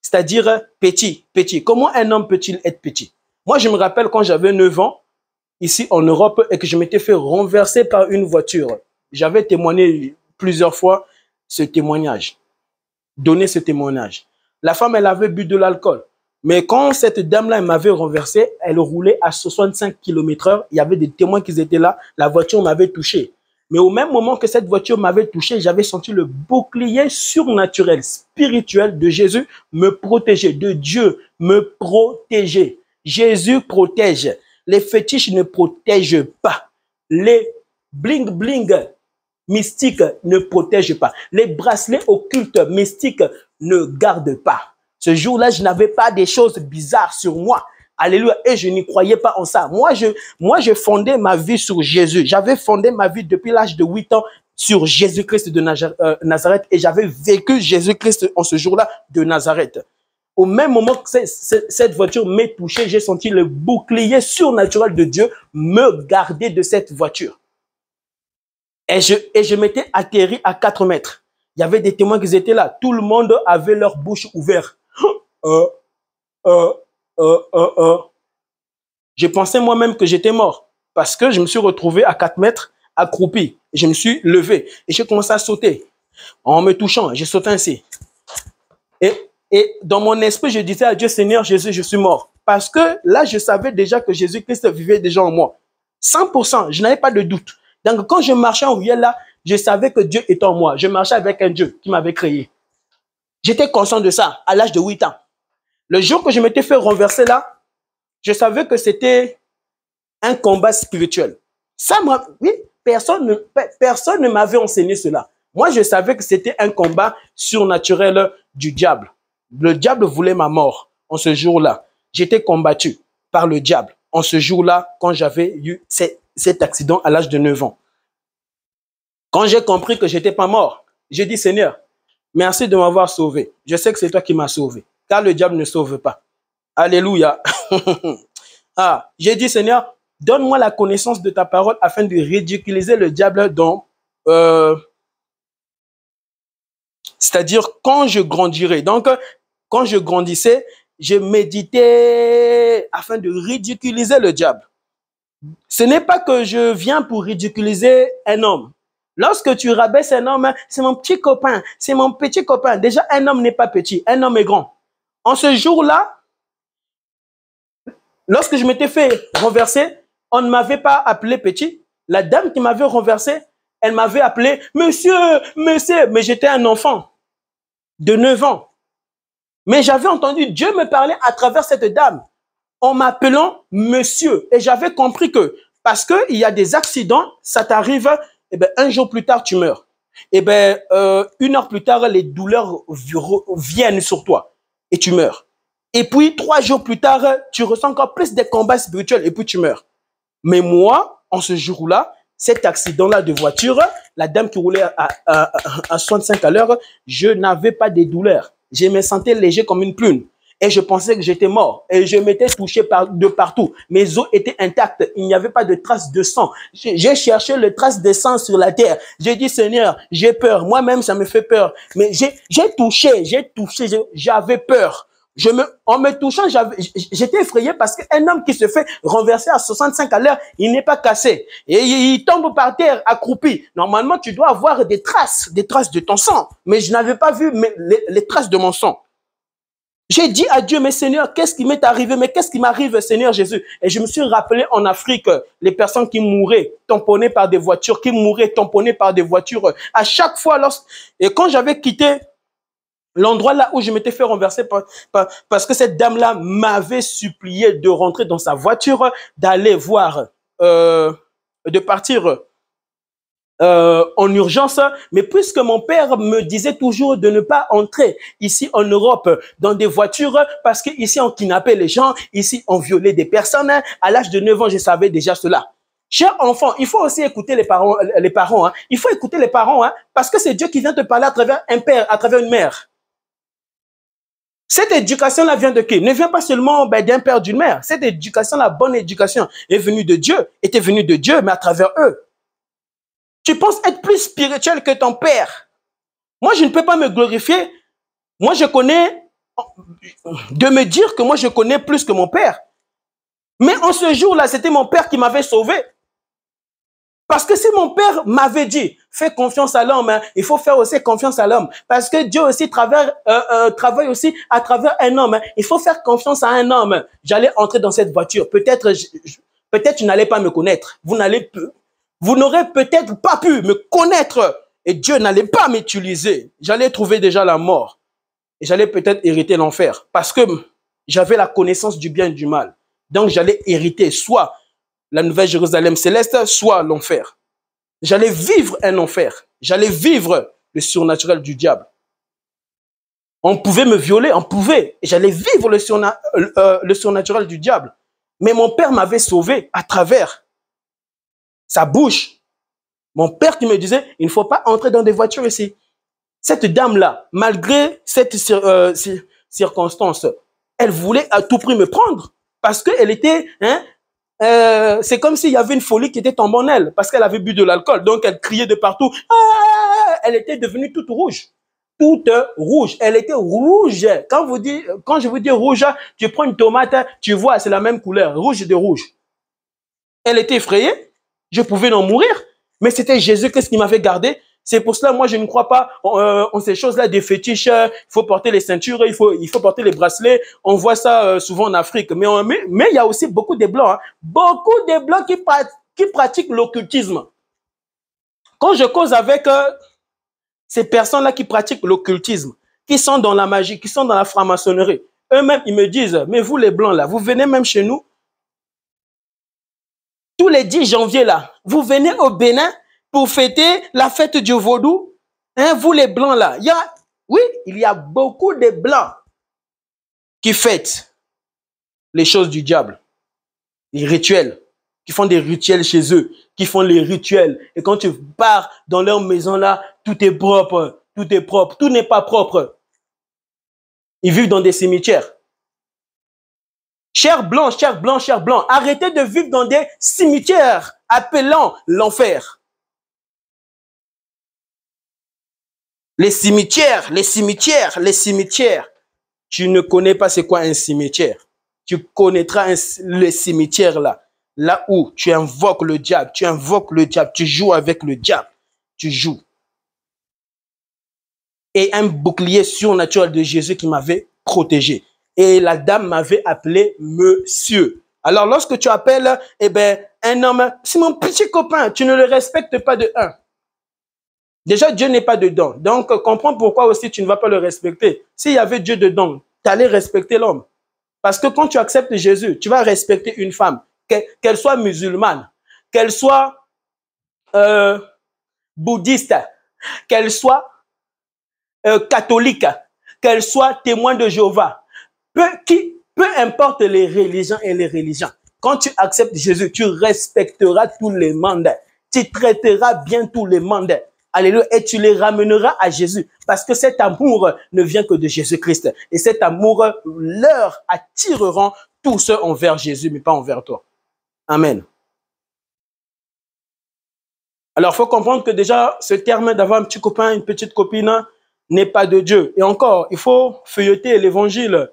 c'est-à-dire petit, comment un homme peut-il être petit? Moi, je me rappelle quand j'avais 9 ans, ici en Europe, et que je m'étais fait renverser par une voiture. J'avais témoigné plusieurs fois ce témoignage, donné ce témoignage. La femme, elle avait bu de l'alcool. Mais quand cette dame-là m'avait renversé, elle roulait à 65 km/h. Il y avait des témoins qui étaient là. La voiture m'avait touché. Mais au même moment que cette voiture m'avait touché, j'avais senti le bouclier surnaturel, spirituel de Jésus me protéger, de Dieu me protéger. Jésus protège. Les fétiches ne protègent pas. Les bling-bling mystiques ne protègent pas. Les bracelets occultes mystiques ne gardent pas. Ce jour-là, je n'avais pas des choses bizarres sur moi. Alléluia. Et je n'y croyais pas en ça. Moi, je fondais ma vie sur Jésus. J'avais fondé ma vie depuis l'âge de 8 ans sur Jésus-Christ de Nazareth. Et j'avais vécu Jésus-Christ en ce jour-là de Nazareth. Au même moment que cette voiture m'est touchée, j'ai senti le bouclier surnaturel de Dieu me garder de cette voiture. Et je m'étais atterri à 4 mètres. Il y avait des témoins qui étaient là. Tout le monde avait leur bouche ouverte. Je pensais moi-même que j'étais mort parce que je me suis retrouvé à 4 mètres accroupi. Je me suis levé et j'ai commencé à sauter. En me touchant, j'ai sauté ainsi. Et dans mon esprit, je disais à Dieu, Seigneur Jésus, je suis mort. Parce que là, je savais déjà que Jésus-Christ vivait déjà en moi. 100%, je n'avais pas de doute. Donc, quand je marchais en ruelle là, je savais que Dieu était en moi. Je marchais avec un Dieu qui m'avait créé. J'étais conscient de ça à l'âge de 8 ans. Le jour que je m'étais fait renverser là, je savais que c'était un combat spirituel. Ça, oui, personne ne m'avait enseigné cela. Moi, je savais que c'était un combat surnaturel du diable. Le diable voulait ma mort en ce jour-là. J'étais combattu par le diable en ce jour-là quand j'avais eu cet accident à l'âge de 9 ans. Quand j'ai compris que je n'étais pas mort, j'ai dit, Seigneur, merci de m'avoir sauvé. Je sais que c'est toi qui m'as sauvé, car le diable ne sauve pas. Alléluia. J'ai dit, Seigneur, donne-moi la connaissance de ta parole afin de ridiculiser le diable c'est-à-dire quand je grandirai. Donc, quand je grandissais, je méditais afin de ridiculiser le diable. Ce n'est pas que je viens pour ridiculiser un homme. Lorsque tu rabaisses un homme, c'est mon petit copain, c'est mon petit copain. Déjà, un homme n'est pas petit, un homme est grand. En ce jour-là, lorsque je m'étais fait renverser, on ne m'avait pas appelé petit. La dame qui m'avait renversé, elle m'avait appelé monsieur, monsieur. Mais j'étais un enfant de 9 ans. Mais j'avais entendu Dieu me parler à travers cette dame en m'appelant monsieur. Et j'avais compris que parce qu'il y a des accidents, ça t'arrive, et ben, un jour plus tard, tu meurs. Et ben, 1 heure plus tard, les douleurs viennent sur toi et tu meurs. Et puis, 3 jours plus tard, tu ressens encore plus des combats spirituels et puis tu meurs. Mais moi, en ce jour-là, cet accident-là de voiture, la dame qui roulait à 65 à l'heure, je n'avais pas de douleurs. Je me sentais léger comme une plume. Et je pensais que j'étais mort. Et je m'étais touché de partout. Mes os étaient intacts. Il n'y avait pas de traces de sang. J'ai cherché les traces de sang sur la terre. J'ai dit, Seigneur, j'ai peur. Moi-même, ça me fait peur. Mais j'ai touché, j'avais peur. En me touchant, j'étais effrayé parce qu'un homme qui se fait renverser à 65 à l'heure, il n'est pas cassé. Et il tombe par terre, accroupi. Normalement, tu dois avoir des traces de ton sang. Mais je n'avais pas vu les traces de mon sang. J'ai dit à Dieu, mais Seigneur, qu'est-ce qui m'est arrivé? Mais qu'est-ce qui m'arrive, Seigneur Jésus? Et je me suis rappelé en Afrique, les personnes qui mouraient, tamponnées par des voitures, À chaque fois, et quand j'avais quitté l'endroit là où je m'étais fait renverser parce que cette dame-là m'avait supplié de rentrer dans sa voiture, d'aller voir, de partir en urgence, mais puisque mon père me disait toujours de ne pas entrer ici en Europe dans des voitures parce qu'ici on kidnappait les gens, ici on violait des personnes, à l'âge de 9 ans, je savais déjà cela. Cher enfant, il faut aussi écouter les parents. Hein. Il faut écouter les parents hein, parce que c'est Dieu qui vient te parler à travers un père, à travers une mère. Cette éducation-là vient de qui? Ne vient pas seulement d'un père, d'une mère. Cette éducation, la bonne éducation, est venue de Dieu, était venue de Dieu, mais à travers eux. Tu penses être plus spirituel que ton père. Moi, je ne peux pas me glorifier. Moi, je connais, de me dire que moi, je connais plus que mon père. Mais en ce jour-là, c'était mon père qui m'avait sauvé. Parce que si mon père m'avait dit, fais confiance à l'homme, hein, il faut faire aussi confiance à l'homme. Parce que Dieu aussi travaille aussi à travers un homme. Hein, il faut faire confiance à un homme. J'allais entrer dans cette voiture. Peut-être tu n'allez pas me connaître. Vous n'aurez peut-être pas pu me connaître. Et Dieu n'allait pas m'utiliser. J'allais trouver déjà la mort. Et j'allais peut-être hériter l'enfer. Parce que j'avais la connaissance du bien et du mal. Donc j'allais hériter soit la nouvelle Jérusalem céleste, soit l'enfer. J'allais vivre un enfer. J'allais vivre le surnaturel du diable. On pouvait me violer, on pouvait. J'allais vivre le surnaturel du diable. Mais mon père m'avait sauvé à travers sa bouche. Mon père qui me disait, il ne faut pas entrer dans des voitures ici. Cette dame-là, malgré cette circonstance, elle voulait à tout prix me prendre. Parce qu'elle était... c'est comme s'il y avait une folie qui était tombée en elle, parce qu'elle avait bu de l'alcool. Donc, elle criait de partout. Ah, elle était devenue toute rouge. Toute rouge. Elle était rouge. Quand je vous dis rouge, tu prends une tomate, tu vois, c'est la même couleur. Rouge de rouge. Elle était effrayée. Je pouvais en mourir. Mais c'était Jésus-Christ qui m'avait gardé. C'est pour cela, moi, je ne crois pas en ces choses-là, des fétiches. Il faut porter les ceintures, il faut porter les bracelets. On voit ça souvent en Afrique. Mais il y a aussi beaucoup de Blancs. Hein. Beaucoup de Blancs qui pratiquent l'occultisme. Quand je cause avec ces personnes-là qui pratiquent l'occultisme, qui sont dans la magie, qui sont dans la franc-maçonnerie, eux-mêmes, ils me disent, mais vous les Blancs, là, vous venez même chez nous, tous les 10 janvier, là, vous venez au Bénin pour fêter la fête du vaudou, hein, vous les Blancs là, il y a beaucoup de Blancs qui fêtent les choses du diable, les rituels, qui font des rituels chez eux, qui font les rituels. Et quand tu pars dans leur maison là, tout est propre, tout n'est pas propre. Ils vivent dans des cimetières. Chers Blancs, chers Blancs, chers Blancs, arrêtez de vivre dans des cimetières appelant l'enfer. Les cimetières, les cimetières, les cimetières. Tu ne connais pas c'est quoi un cimetière. Tu connaîtras les cimetières là. Là où tu invoques le diable, tu joues avec le diable. Tu joues. Et un bouclier surnaturel de Jésus qui m'avait protégé. Et la dame m'avait appelé monsieur. Alors lorsque tu appelles un homme, c'est mon petit copain, tu ne le respectes pas de un. Déjà, Dieu n'est pas dedans. Donc, comprends pourquoi aussi tu ne vas pas le respecter. S'il y avait Dieu dedans, tu allais respecter l'homme. Parce que quand tu acceptes Jésus, tu vas respecter une femme, qu'elle soit musulmane, qu'elle soit bouddhiste, qu'elle soit catholique, qu'elle soit témoin de Jéhovah. Peu importe les religions et les religions. Quand tu acceptes Jésus, tu respecteras tous les mandats. Tu traiteras bien tous les mandats. Alléluia. Et tu les ramèneras à Jésus. Parce que cet amour ne vient que de Jésus-Christ. Et cet amour leur attirera tous envers Jésus, mais pas envers toi. Amen. Alors, il faut comprendre que déjà, ce terme d'avoir un petit copain, une petite copine, n'est pas de Dieu. Et encore, il faut feuilleter l'évangile.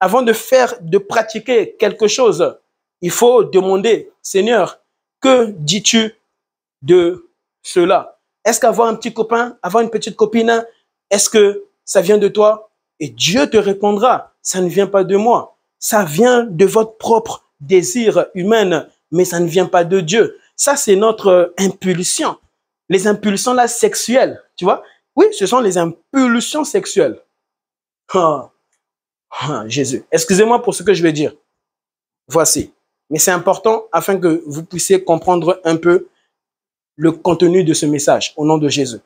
Avant de pratiquer quelque chose, il faut demander, Seigneur, que dis-tu de cela? Est-ce qu'avoir un petit copain, avoir une petite copine, est-ce que ça vient de toi? Et Dieu te répondra, ça ne vient pas de moi. Ça vient de votre propre désir humain, mais ça ne vient pas de Dieu. Ça, c'est notre impulsion. Les impulsions là sexuelles, tu vois? Oui, ce sont les impulsions sexuelles. Jésus. Excusez-moi pour ce que je vais dire. Voici. Mais c'est important afin que vous puissiez comprendre un peu le contenu de ce message au nom de Jésus.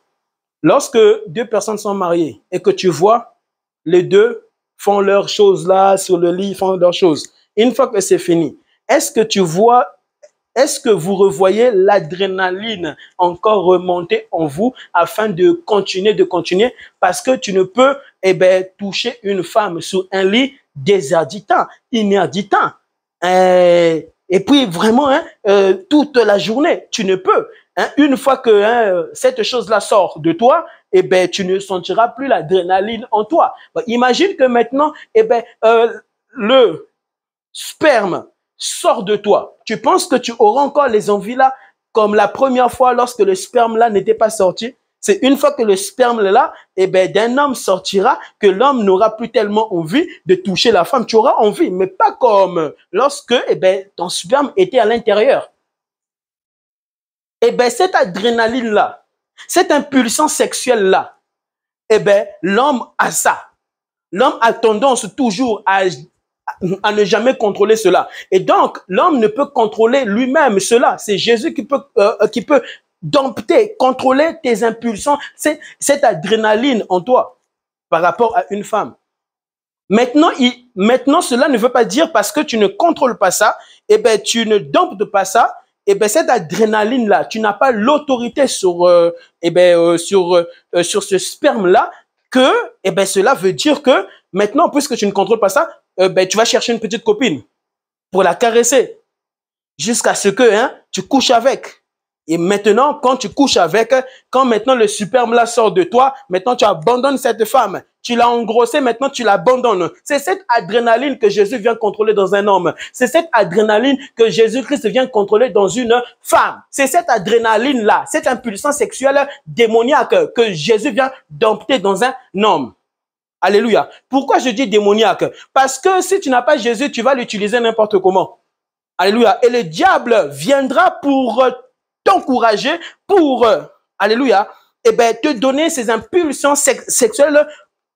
Lorsque deux personnes sont mariées et que tu vois, les deux font leurs choses là, sur le lit, font leurs choses. Une fois que c'est fini, est-ce que vous revoyez l'adrénaline encore remonter en vous afin de continuer, parce que tu ne peux toucher une femme sur un lit déserditant, inerditant. Et puis vraiment, toute la journée, tu ne peux. Une fois que cette chose-là sort de toi, tu ne sentiras plus l'adrénaline en toi. Imagine que maintenant, le sperme sort de toi. Tu penses que tu auras encore les envies là comme la première fois lorsque le sperme là n'était pas sorti. C'est une fois que le sperme là, eh ben, d'un homme sortira, que l'homme n'aura plus tellement envie de toucher la femme. Tu auras envie, mais pas comme lorsque, eh ben, ton sperme était à l'intérieur. Eh ben, cette adrénaline là, cette impulsion sexuelle là, eh ben, l'homme a ça. L'homme a tendance toujours à ne jamais contrôler cela. Et donc, l'homme ne peut contrôler lui-même cela. C'est Jésus qui peut dompter, contrôler tes impulsions, cette adrénaline en toi par rapport à une femme. Maintenant, cela ne veut pas dire parce que tu ne contrôles pas ça, eh ben, tu ne domptes pas ça, eh ben, cette adrénaline-là, tu n'as pas l'autorité sur, sur ce sperme-là, que, eh ben, cela veut dire que maintenant, puisque tu ne contrôles pas ça, ben, tu vas chercher une petite copine pour la caresser jusqu'à ce que tu couches avec. Et maintenant, quand tu couches avec, quand maintenant le sperme là sort de toi, maintenant tu abandonnes cette femme. Tu l'as engrossée, maintenant tu l'abandonnes. C'est cette adrénaline que Jésus vient contrôler dans un homme. C'est cette adrénaline que Jésus-Christ vient contrôler dans une femme. C'est cette adrénaline-là, cette impulsion sexuelle démoniaque que Jésus vient dompter dans un homme. Alléluia. Pourquoi je dis démoniaque? Parce que si tu n'as pas Jésus, tu vas l'utiliser n'importe comment. Alléluia. Et le diable viendra pour t'encourager, pour, alléluia, eh ben, te donner ces impulsions sexuelles,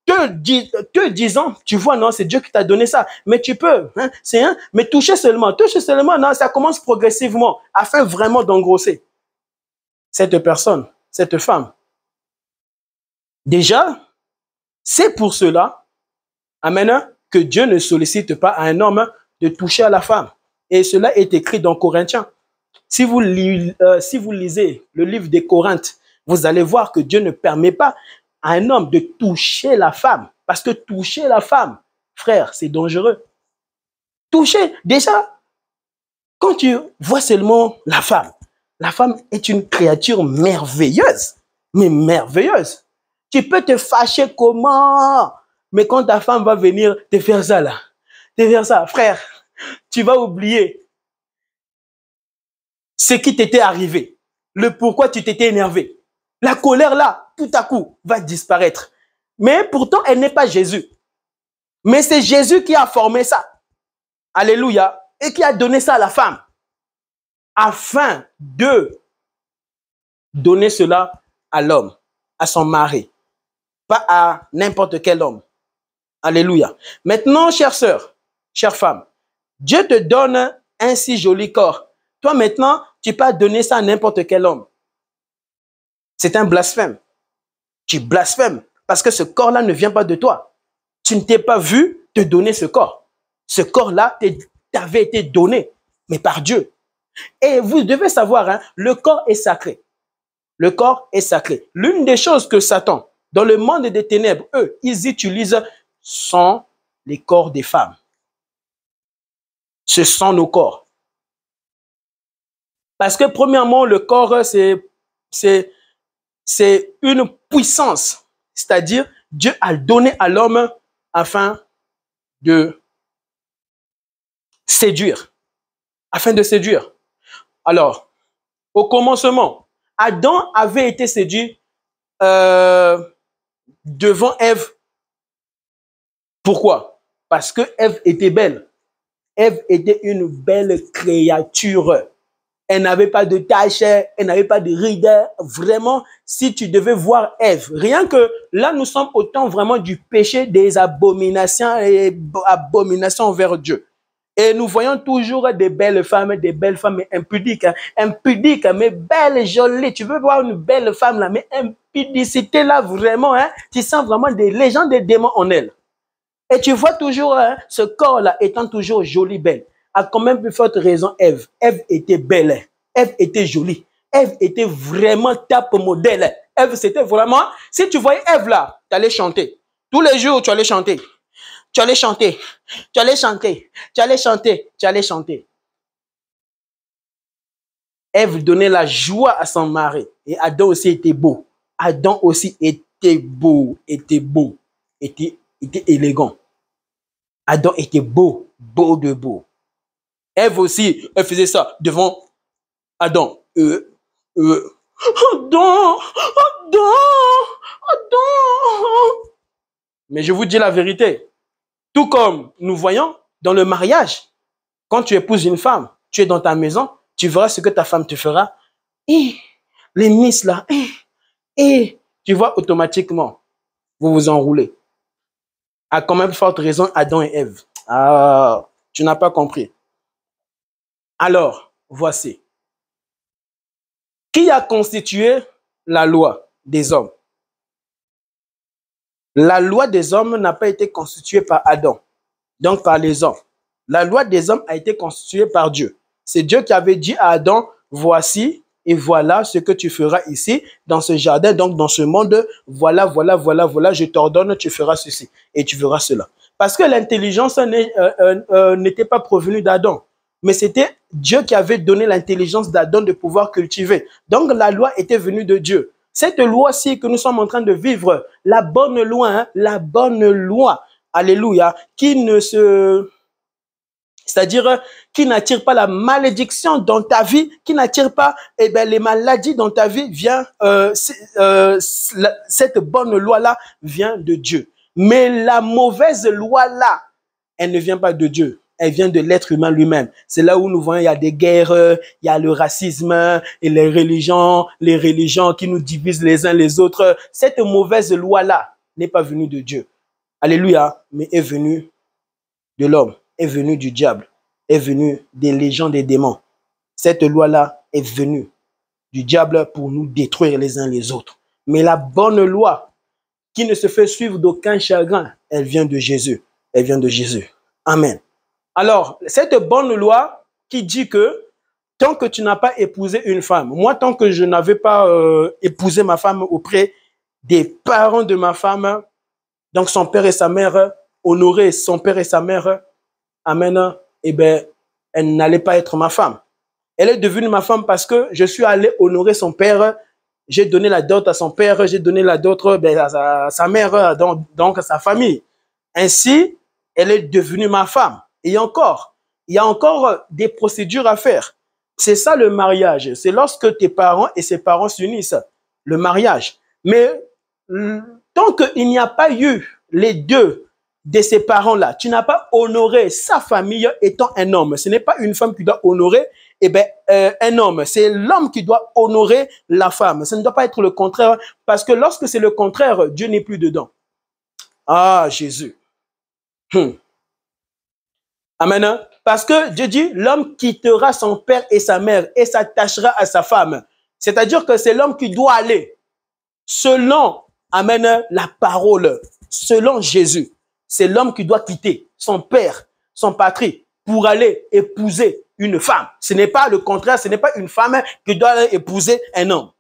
te disant, tu vois, non, c'est Dieu qui t'a donné ça, mais tu peux, mais toucher seulement, non, ça commence progressivement, afin vraiment d'engrosser cette personne, cette femme. Déjà, c'est pour cela, amen, que Dieu ne sollicite pas à un homme de toucher à la femme. Et cela est écrit dans Corinthiens. Si vous lisez le livre des Corinthes, vous allez voir que Dieu ne permet pas à un homme de toucher la femme. Parce que toucher la femme, frère, c'est dangereux. Toucher, déjà, quand tu vois seulement la femme est une créature merveilleuse. Mais merveilleuse. Tu peux te fâcher comment? Mais quand ta femme va venir te faire ça là, te faire ça, frère, tu vas oublier ce qui t'était arrivé, le pourquoi tu t'étais énervé. La colère là, tout à coup, va disparaître. Mais pourtant, elle n'est pas Jésus. Mais c'est Jésus qui a formé ça. Alléluia. Et qui a donné ça à la femme. Afin de donner cela à l'homme, à son mari. Pas à n'importe quel homme. Alléluia. Maintenant, chère sœur, chère femme, Dieu te donne un si joli corps. Toi maintenant, tu peux donner ça à n'importe quel homme. C'est un blasphème. Tu blasphèmes parce que ce corps-là ne vient pas de toi. Tu ne t'es pas vu te donner ce corps. Ce corps-là t'avait été donné, mais par Dieu. Et vous devez savoir, le corps est sacré. Le corps est sacré. L'une des choses que Satan, dans le monde des ténèbres, eux, ils utilisent sont les corps des femmes. Ce sont nos corps. Parce que premièrement, le corps, c'est une puissance. C'est-à-dire, Dieu a donné à l'homme afin de séduire. Afin de séduire. Alors, au commencement, Adam avait été séduit devant Ève. Pourquoi? Parce que Ève était belle. Ève était une belle créature. Elle n'avait pas de taches, elle n'avait pas de rides. Vraiment, si tu devais voir Ève, rien que là, nous sommes au temps vraiment du péché, des abominations et abominations envers Dieu. Et nous voyons toujours des belles femmes mais impudiques. Impudiques, mais belles, jolies. Tu veux voir une belle femme là, mais impudicité là, vraiment, tu sens vraiment des légendes des démons en elle. Et tu vois toujours ce corps-là étant toujours joli, belle. À quand même plus forte raison, Ève. Ève était belle. Ève était jolie. Ève était vraiment top modèle. Ève, c'était vraiment... Si tu voyais Ève là, tu allais chanter. Tous les jours, tu allais chanter. Tu allais chanter. Tu allais chanter. Tu allais chanter. Tu allais chanter. Ève donnait la joie à son mari. Et Adam aussi était beau. Adam aussi était beau. Était élégant. Adam était beau. Beau de beau. Ève aussi, elle faisait ça devant Adam. Adam, Adam, Adam. Mais je vous dis la vérité. Tout comme nous voyons dans le mariage, quand tu épouses une femme, tu es dans ta maison, tu verras ce que ta femme te fera. Et les miss là, et tu vois automatiquement, vous vous enroulez. À quand même forte raison, Adam et Ève. Ah, tu n'as pas compris. Alors, voici. Qui a constitué la loi des hommes? La loi des hommes n'a pas été constituée par Adam, donc par les hommes. La loi des hommes a été constituée par Dieu. C'est Dieu qui avait dit à Adam, voici et voilà ce que tu feras ici, dans ce jardin, donc dans ce monde, voilà, voilà, voilà, voilà, je t'ordonne, tu feras ceci et tu verras cela. Parce que l'intelligence n'était pas provenue d'Adam, mais c'était Dieu qui avait donné l'intelligence d'Adam de pouvoir cultiver. Donc la loi était venue de Dieu. Cette loi-ci que nous sommes en train de vivre, la bonne loi, hein, la bonne loi, alléluia, qui ne se... C'est-à-dire qui n'attire pas la malédiction dans ta vie, qui n'attire pas les maladies dans ta vie, cette bonne loi-là vient de Dieu. Mais la mauvaise loi-là, elle ne vient pas de Dieu. Elle vient de l'être humain lui-même. C'est là où nous voyons, il y a des guerres, il y a le racisme et les religions qui nous divisent les uns les autres. Cette mauvaise loi-là n'est pas venue de Dieu. Alléluia, mais est venue de l'homme, est venue du diable, est venue des légions des démons. Cette loi-là est venue du diable pour nous détruire les uns les autres. Mais la bonne loi qui ne se fait suivre d'aucun chagrin, elle vient de Jésus. Elle vient de Jésus. Amen. Alors, cette bonne loi qui dit que tant que tu n'as pas épousé une femme, moi, tant que je n'avais pas épousé ma femme auprès des parents de ma femme, donc son père et sa mère, honorer son père et sa mère, amen, eh bien, elle n'allait pas être ma femme. Elle est devenue ma femme parce que je suis allé honorer son père, j'ai donné la dot à son père, j'ai donné la dot à sa mère, donc à sa famille. Ainsi, elle est devenue ma femme. Et encore, il y a encore des procédures à faire. C'est ça le mariage. C'est lorsque tes parents et ses parents s'unissent, le mariage. Mais tant qu'il n'y a pas eu les deux de ces parents-là, tu n'as pas honoré sa famille étant un homme. Ce n'est pas une femme qui doit honorer un homme. C'est l'homme qui doit honorer la femme. Ça ne doit pas être le contraire. Parce que lorsque c'est le contraire, Dieu n'est plus dedans. Ah, Jésus. Amen. Parce que Dieu dit, l'homme quittera son père et sa mère et s'attachera à sa femme. C'est-à-dire que c'est l'homme qui doit aller selon, amen, la parole, selon Jésus. C'est l'homme qui doit quitter son père, son patrie, pour aller épouser une femme. Ce n'est pas le contraire, ce n'est pas une femme qui doit aller épouser un homme.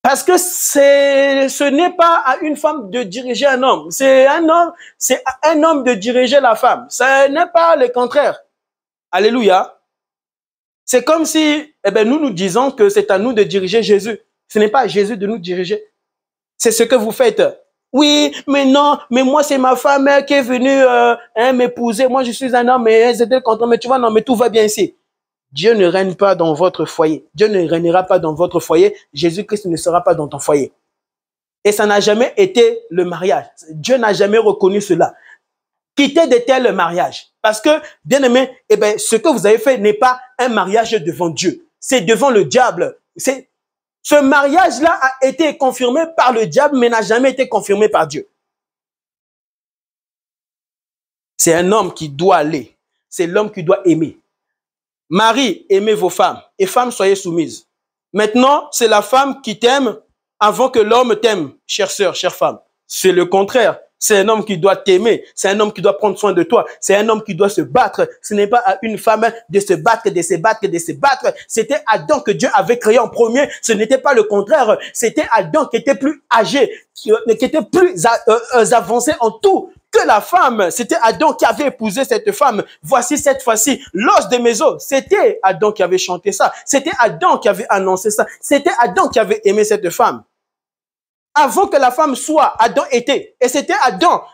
Parce que ce n'est pas à une femme de diriger un homme. C'est à un homme de diriger la femme. Ce n'est pas le contraire. Alléluia. C'est comme si nous disons que c'est à nous de diriger Jésus. Ce n'est pas à Jésus de nous diriger. C'est ce que vous faites. Oui, mais non, mais moi c'est ma femme qui est venue m'épouser. Moi je suis un homme, mais elle était contente. Mais tu vois, non, mais tout va bien ici. Dieu ne règne pas dans votre foyer. Dieu ne régnera pas dans votre foyer. Jésus-Christ ne sera pas dans ton foyer. Et ça n'a jamais été le mariage. Dieu n'a jamais reconnu cela. Quittez de tels mariages. Parce que, bien aimé, ce que vous avez fait n'est pas un mariage devant Dieu. C'est devant le diable. Ce mariage-là a été confirmé par le diable, mais n'a jamais été confirmé par Dieu. C'est un homme qui doit aller. C'est l'homme qui doit aimer. Marie, aimez vos femmes. Et femmes, soyez soumises. Maintenant, c'est la femme qui t'aime avant que l'homme t'aime, chère sœur, chère femme. C'est le contraire. C'est un homme qui doit t'aimer. C'est un homme qui doit prendre soin de toi. C'est un homme qui doit se battre. Ce n'est pas à une femme de se battre, de se battre, de se battre. C'était Adam que Dieu avait créé en premier. Ce n'était pas le contraire. C'était Adam qui était plus âgé, qui était plus avancé en tout que la femme. C'était Adam qui avait épousé cette femme. Voici cette fois-ci, l'os de mes os. C'était Adam qui avait chanté ça. C'était Adam qui avait annoncé ça. C'était Adam qui avait aimé cette femme. Avant que la femme soit, Adam était. Et c'était Adam.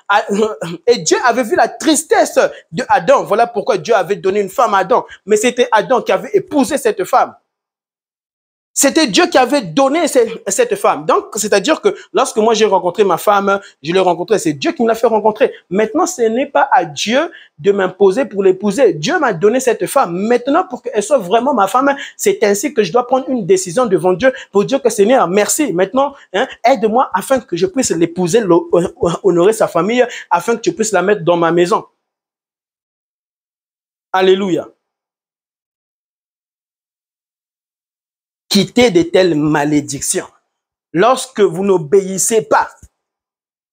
Et Dieu avait vu la tristesse de Adam. Voilà pourquoi Dieu avait donné une femme à Adam. Mais c'était Adam qui avait épousé cette femme. C'était Dieu qui avait donné cette femme. Donc, c'est-à-dire que lorsque moi j'ai rencontré ma femme, je l'ai rencontrée, c'est Dieu qui me l'a fait rencontrer. Maintenant, ce n'est pas à Dieu de m'imposer pour l'épouser. Dieu m'a donné cette femme. Maintenant, pour qu'elle soit vraiment ma femme, c'est ainsi que je dois prendre une décision devant Dieu pour dire que Seigneur, merci. Maintenant, aide-moi afin que je puisse l'épouser, honorer sa famille, afin que tu puisses la mettre dans ma maison. Alléluia. Quittez de telles malédictions. Lorsque vous n'obéissez pas,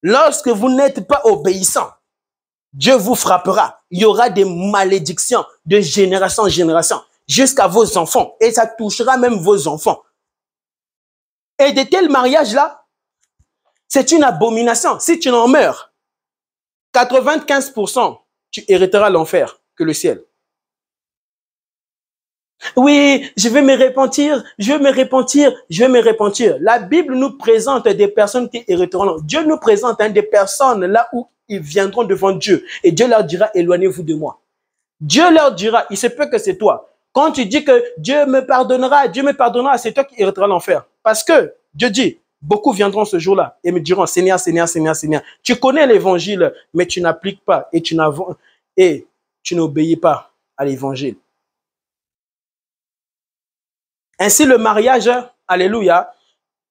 lorsque vous n'êtes pas obéissant, Dieu vous frappera. Il y aura des malédictions de génération en génération jusqu'à vos enfants. Et ça touchera même vos enfants. Et de tels mariages-là, c'est une abomination. Si tu en meurs, 95%, tu hériteras l'enfer que le ciel. Oui, je vais me repentir, je vais me repentir, je vais me repentir. La Bible nous présente des personnes qui hériteront. Dieu nous présente des personnes là où ils viendront devant Dieu. Et Dieu leur dira, éloignez-vous de moi. Dieu leur dira, il se peut que c'est toi. Quand tu dis que Dieu me pardonnera, c'est toi qui hériteras l'enfer. Parce que Dieu dit, beaucoup viendront ce jour-là et me diront, Seigneur, Seigneur, Seigneur, Seigneur. Tu connais l'évangile, mais tu n'appliques pas et tu n'obéis pas à l'évangile. Ainsi, le mariage, alléluia,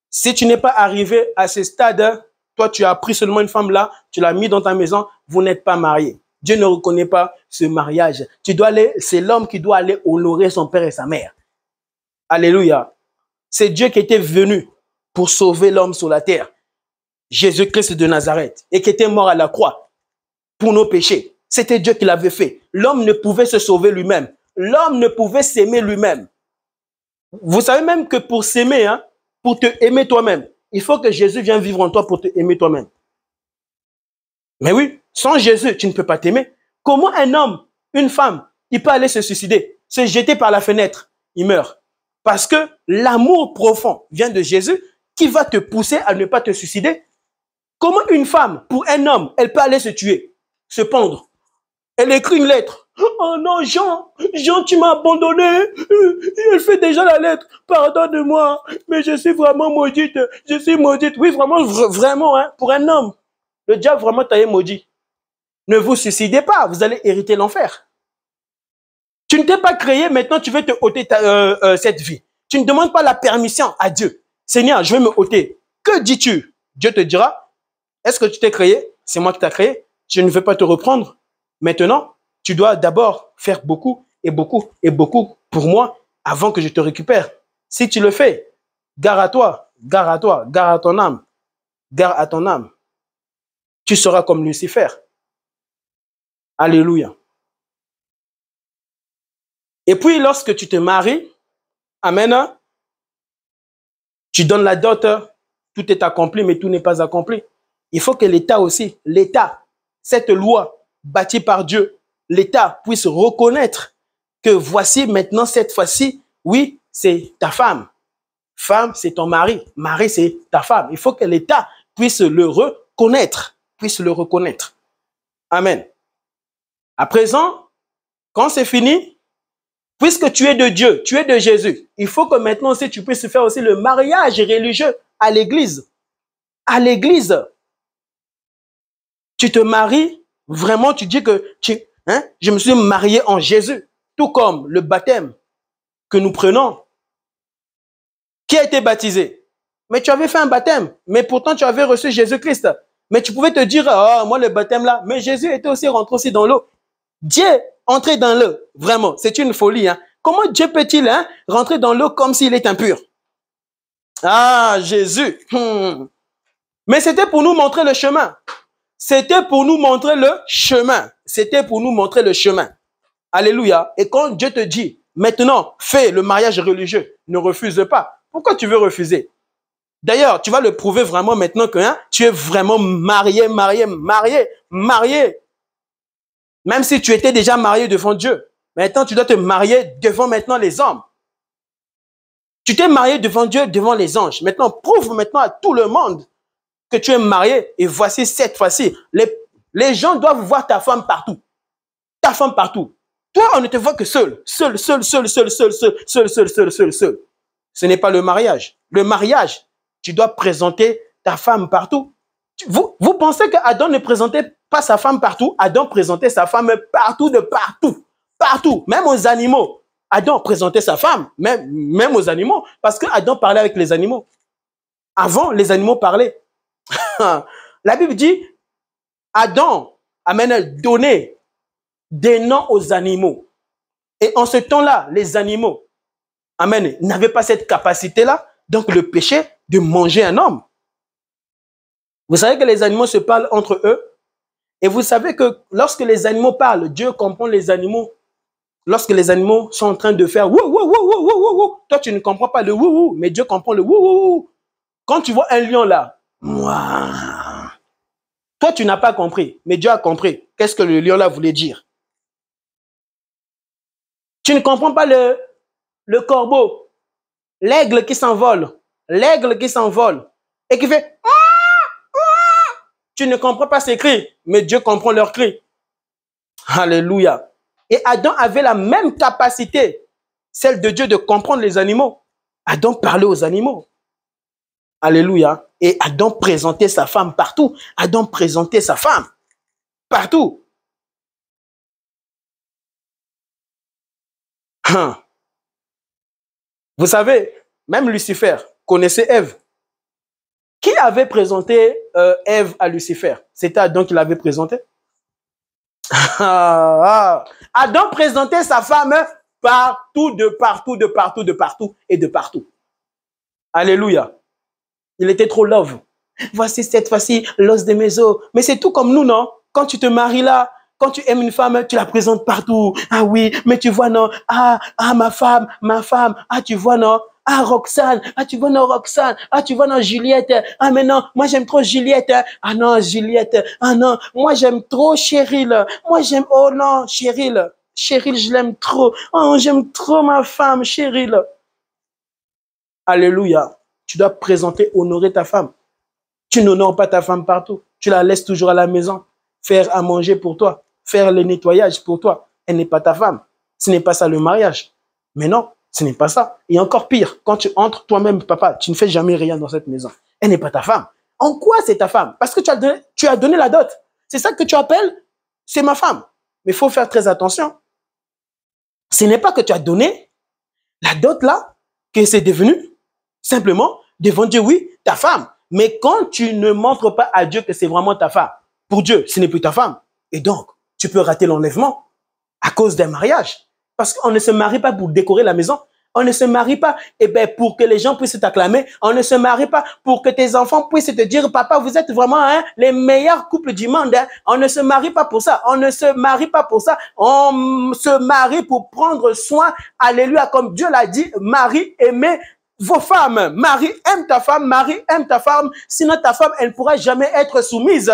si tu n'es pas arrivé à ce stade, toi, tu as pris seulement une femme là, tu l'as mis dans ta maison, vous n'êtes pas marié. Dieu ne reconnaît pas ce mariage. C'est l'homme qui doit aller honorer son père et sa mère. Alléluia. C'est Dieu qui était venu pour sauver l'homme sur la terre. Jésus-Christ de Nazareth, et qui était mort à la croix pour nos péchés. C'était Dieu qui l'avait fait. L'homme ne pouvait se sauver lui-même. L'homme ne pouvait s'aimer lui-même. Vous savez même que pour s'aimer, pour te aimer toi-même, il faut que Jésus vienne vivre en toi pour te aimer toi-même. Mais oui, sans Jésus, tu ne peux pas t'aimer. Comment un homme, une femme, il peut aller se suicider, se jeter par la fenêtre, il meurt. Parce que l'amour profond vient de Jésus qui va te pousser à ne pas te suicider. Comment une femme, pour un homme, elle peut aller se tuer, se pendre? Elle écrit une lettre. Oh non, Jean, tu m'as abandonné. Elle fait déjà la lettre. Pardonne-moi, mais je suis vraiment maudite. Je suis maudite. Oui, vraiment, vraiment, pour un homme. Le diable vraiment t'a maudit. Ne vous suicidez pas, vous allez hériter l'enfer. Tu ne t'es pas créé, maintenant tu veux te ôter cette vie. Tu ne demandes pas la permission à Dieu. Seigneur, je vais me ôter. Que dis-tu? Dieu te dira, est-ce que tu t'es créé? C'est moi qui t'ai créé. Je ne veux pas te reprendre. Maintenant, tu dois d'abord faire beaucoup et beaucoup et beaucoup pour moi avant que je te récupère. Si tu le fais, gare à toi, gare à toi, gare à ton âme, gare à ton âme. Tu seras comme Lucifer. Alléluia. Et puis, lorsque tu te maries, amen, tu donnes la dot, tout est accompli, mais tout n'est pas accompli. Il faut que l'État aussi, l'État, cette loi bâtie par Dieu, l'État puisse reconnaître que voici maintenant, cette fois-ci, oui, c'est ta femme. Femme, c'est ton mari. Mari, c'est ta femme. Il faut que l'État puisse le reconnaître. Amen. À présent, quand c'est fini, puisque tu es de Dieu, tu es de Jésus, il faut que maintenant aussi tu puisses faire aussi le mariage religieux à l'église. À l'église. Tu te maries, vraiment, tu dis que je me suis marié en Jésus. Tout comme le baptême que nous prenons. Qui a été baptisé? Mais tu avais fait un baptême, mais pourtant tu avais reçu Jésus-Christ. Mais tu pouvais te dire, oh, moi le baptême là, mais Jésus était aussi rentré aussi dans l'eau. Dieu entrer dans l'eau, vraiment, c'est une folie. Comment Dieu peut-il rentrer dans l'eau comme s'il est impur? Ah, Jésus. Mais c'était pour nous montrer le chemin. C'était pour nous montrer le chemin. C'était pour nous montrer le chemin. Alléluia. Et quand Dieu te dit, maintenant, fais le mariage religieux, ne refuse pas. Pourquoi tu veux refuser? D'ailleurs, tu vas le prouver vraiment maintenant que tu es vraiment marié. Même si tu étais déjà marié devant Dieu. Maintenant, tu dois te marier devant maintenant les hommes. Tu t'es marié devant Dieu, devant les anges. Maintenant, prouve maintenant à tout le monde que tu es marié et voici cette fois-ci, les gens doivent voir ta femme partout. Ta femme partout. Toi, on ne te voit que seul. Seul. Ce n'est pas le mariage. Le mariage, tu dois présenter ta femme partout. Vous pensez qu'Adam ne présentait pas sa femme partout? Adam présentait sa femme partout, de partout. Partout, même aux animaux. Adam présentait sa femme, même aux animaux, parce que Adam parlait avec les animaux. Avant, les animaux parlaient. La Bible dit, Adam a donné des noms aux animaux. Et en ce temps-là, les animaux, amen, n'avaient pas cette capacité-là, donc le péché de manger un homme. Vous savez que les animaux se parlent entre eux. Et vous savez que lorsque les animaux parlent, Dieu comprend les animaux. Lorsque les animaux sont en train de faire wou, wou, wou, wou, wou, wou, toi tu ne comprends pas le wou, wou, mais Dieu comprend le wou, wou, wou. Quand tu vois un lion là, toi tu n'as pas compris, mais Dieu a compris. Qu'est-ce que le lion là voulait dire? Tu ne comprends pas le corbeau, l'aigle qui s'envole et qui fait tu ne comprends pas ces cris, mais Dieu comprend leurs cris. Alléluia. Et Adam avait la même capacité, celle de Dieu, de comprendre les animaux. Adam parlait aux animaux. Alléluia. Et Adam présentait sa femme partout. Adam présentait sa femme partout. Vous savez, même Lucifer connaissait Ève. Qui avait présenté Ève à Lucifer? C'était Adam qui l'avait présenté. Adam présentait sa femme partout, de partout et de partout. Alléluia. Il était trop love. Voici cette fois-ci l'os de mes os. Mais c'est tout comme nous, non? Quand tu te maries là, quand tu aimes une femme, tu la présentes partout. Ah oui, mais tu vois, non? Ah, ma femme. Ah, tu vois, non? Ah, Roxane. Ah, tu vois, non, Roxane. Ah, tu vois, non, Juliette. Ah, mais non, moi, j'aime trop Juliette. Ah, non, Juliette. Ah, non, moi, j'aime trop Cheryl. Moi, j'aime, oh non, Cheryl. Cheryl, je l'aime trop. Oh, j'aime trop ma femme, Cheryl. Alléluia. Tu dois présenter, honorer ta femme. Tu n'honores pas ta femme partout. Tu la laisses toujours à la maison, faire à manger pour toi, faire le nettoyage pour toi. Elle n'est pas ta femme. Ce n'est pas ça le mariage. Mais non, ce n'est pas ça. Et encore pire, quand tu entres toi-même, papa, tu ne fais jamais rien dans cette maison. Elle n'est pas ta femme. En quoi c'est ta femme? Parce que tu as donné la dot. C'est ça que tu appelles, c'est ma femme. Mais il faut faire très attention. Ce n'est pas que tu as donné la dot là, que c'est devenu simplement devant Dieu, oui, ta femme. Mais quand tu ne montres pas à Dieu que c'est vraiment ta femme, pour Dieu, ce n'est plus ta femme. Et donc, tu peux rater l'enlèvement à cause d'un mariage. Parce qu'on ne se marie pas pour décorer la maison. On ne se marie pas pour que les gens puissent t'acclamer. On ne se marie pas pour que tes enfants puissent te dire, papa, vous êtes vraiment les meilleurs couples du monde. On ne se marie pas pour ça. On ne se marie pas pour ça. On se marie pour prendre soin, alléluia, comme Dieu l'a dit, Marie, aimez vos femmes. Marie, aime ta femme. Marie, aime ta femme. Sinon, ta femme, elle ne pourra jamais être soumise.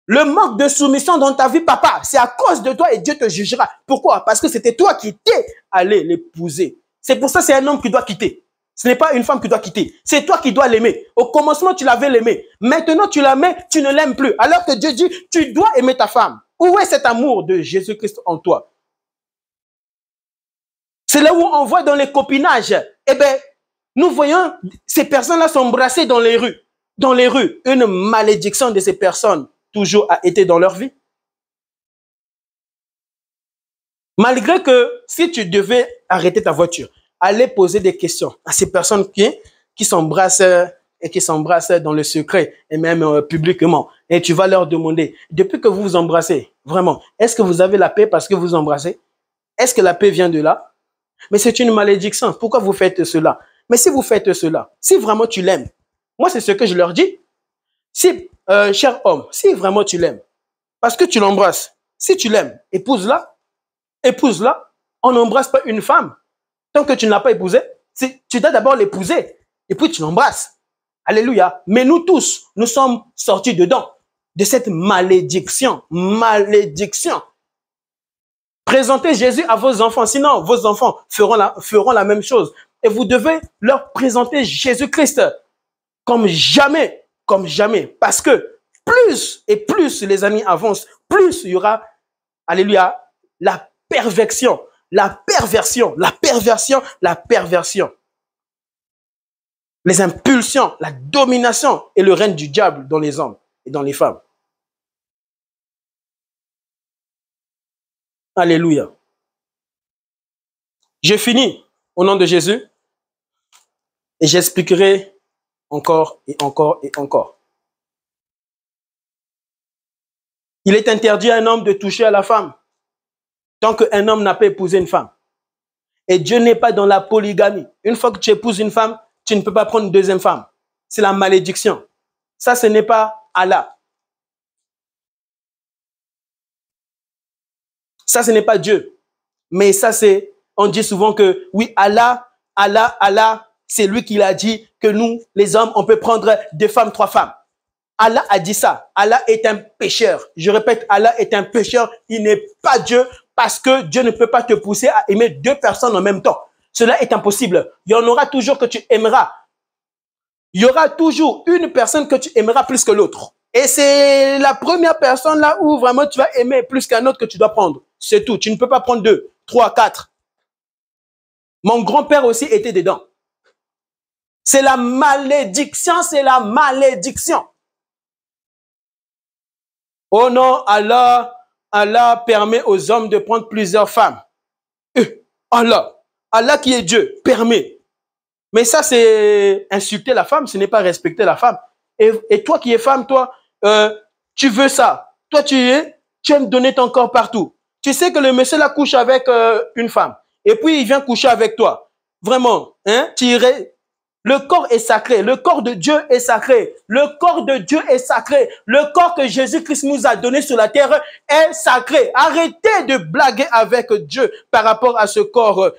Le manque de soumission dans ta vie, papa, c'est à cause de toi et Dieu te jugera. Pourquoi? Parce que c'était toi qui t'es allé l'épouser. C'est pour ça que c'est un homme qui doit quitter. Ce n'est pas une femme qui doit quitter. C'est toi qui dois l'aimer. Au commencement, tu l'avais l'aimé. Maintenant, tu l'aimes, tu ne l'aimes plus. Alors que Dieu dit, tu dois aimer ta femme. Où est cet amour de Jésus-Christ en toi? C'est là où on voit dans les copinages. Nous voyons ces personnes-là s'embrasser dans les rues. Dans les rues. Une malédiction de ces personnes toujours a été dans leur vie. Malgré que si tu devais arrêter ta voiture, aller poser des questions à ces personnes qui s'embrassent et qui s'embrassent dans le secret et même publiquement, et tu vas leur demander, depuis que vous vous embrassez, vraiment, est-ce que vous avez la paix parce que vous embrassez? Est-ce que la paix vient de là? Mais c'est une malédiction. Pourquoi vous faites cela? Mais si vous faites cela, si vraiment tu l'aimes, moi c'est ce que je leur dis. Si, cher homme, si vraiment tu l'aimes, parce que tu l'embrasses, si tu l'aimes, épouse-la, on n'embrasse pas une femme tant que tu ne l'as pas épousée. Tu dois d'abord l'épouser et puis tu l'embrasses. Alléluia. Mais nous tous, nous sommes sortis dedans, de cette malédiction. Malédiction. Présentez Jésus à vos enfants, sinon vos enfants feront la même chose. Et vous devez leur présenter Jésus-Christ comme jamais comme jamais. Parce que plus et plus les années avancent, plus il y aura, alléluia, la perversion, la perversion, la perversion, la perversion. Les impulsions, la domination et le règne du diable dans les hommes et dans les femmes. Alléluia. Je finis au nom de Jésus et j'expliquerai encore et encore et encore. Il est interdit à un homme de toucher à la femme tant qu'un homme n'a pas épousé une femme. Et Dieu n'est pas dans la polygamie. Une fois que tu épouses une femme, tu ne peux pas prendre une deuxième femme. C'est la malédiction. Ça, ce n'est pas Allah. Ça, ce n'est pas Dieu. Mais ça, c'est, on dit souvent que, oui, Allah, c'est lui qui l'a dit que nous, les hommes, on peut prendre 2 femmes, 3 femmes. Allah a dit ça. Allah est un pécheur. Je répète, Allah est un pécheur. Il n'est pas Dieu parce que Dieu ne peut pas te pousser à aimer 2 personnes en même temps. Cela est impossible. Il y en aura toujours que tu aimeras. Il y aura toujours une personne que tu aimeras plus que l'autre. Et c'est la première personne là où vraiment tu vas aimer plus qu'un autre que tu dois prendre. C'est tout. Tu ne peux pas prendre 2, 3, 4. Mon grand-père aussi était dedans. C'est la malédiction, c'est la malédiction. Oh non, Allah permet aux hommes de prendre plusieurs femmes. Allah qui est Dieu, permet. Mais ça, c'est insulter la femme, ce n'est pas respecter la femme. Et toi qui es femme, toi, tu veux ça. Toi, tu aimes donner ton corps partout. Tu sais que le monsieur là couche avec une femme. Et puis, il vient coucher avec toi. Vraiment, hein, tu irais... Le corps est sacré. Le corps de Dieu est sacré. Le corps de Dieu est sacré. Le corps que Jésus-Christ nous a donné sur la terre est sacré. Arrêtez de blaguer avec Dieu par rapport à ce corps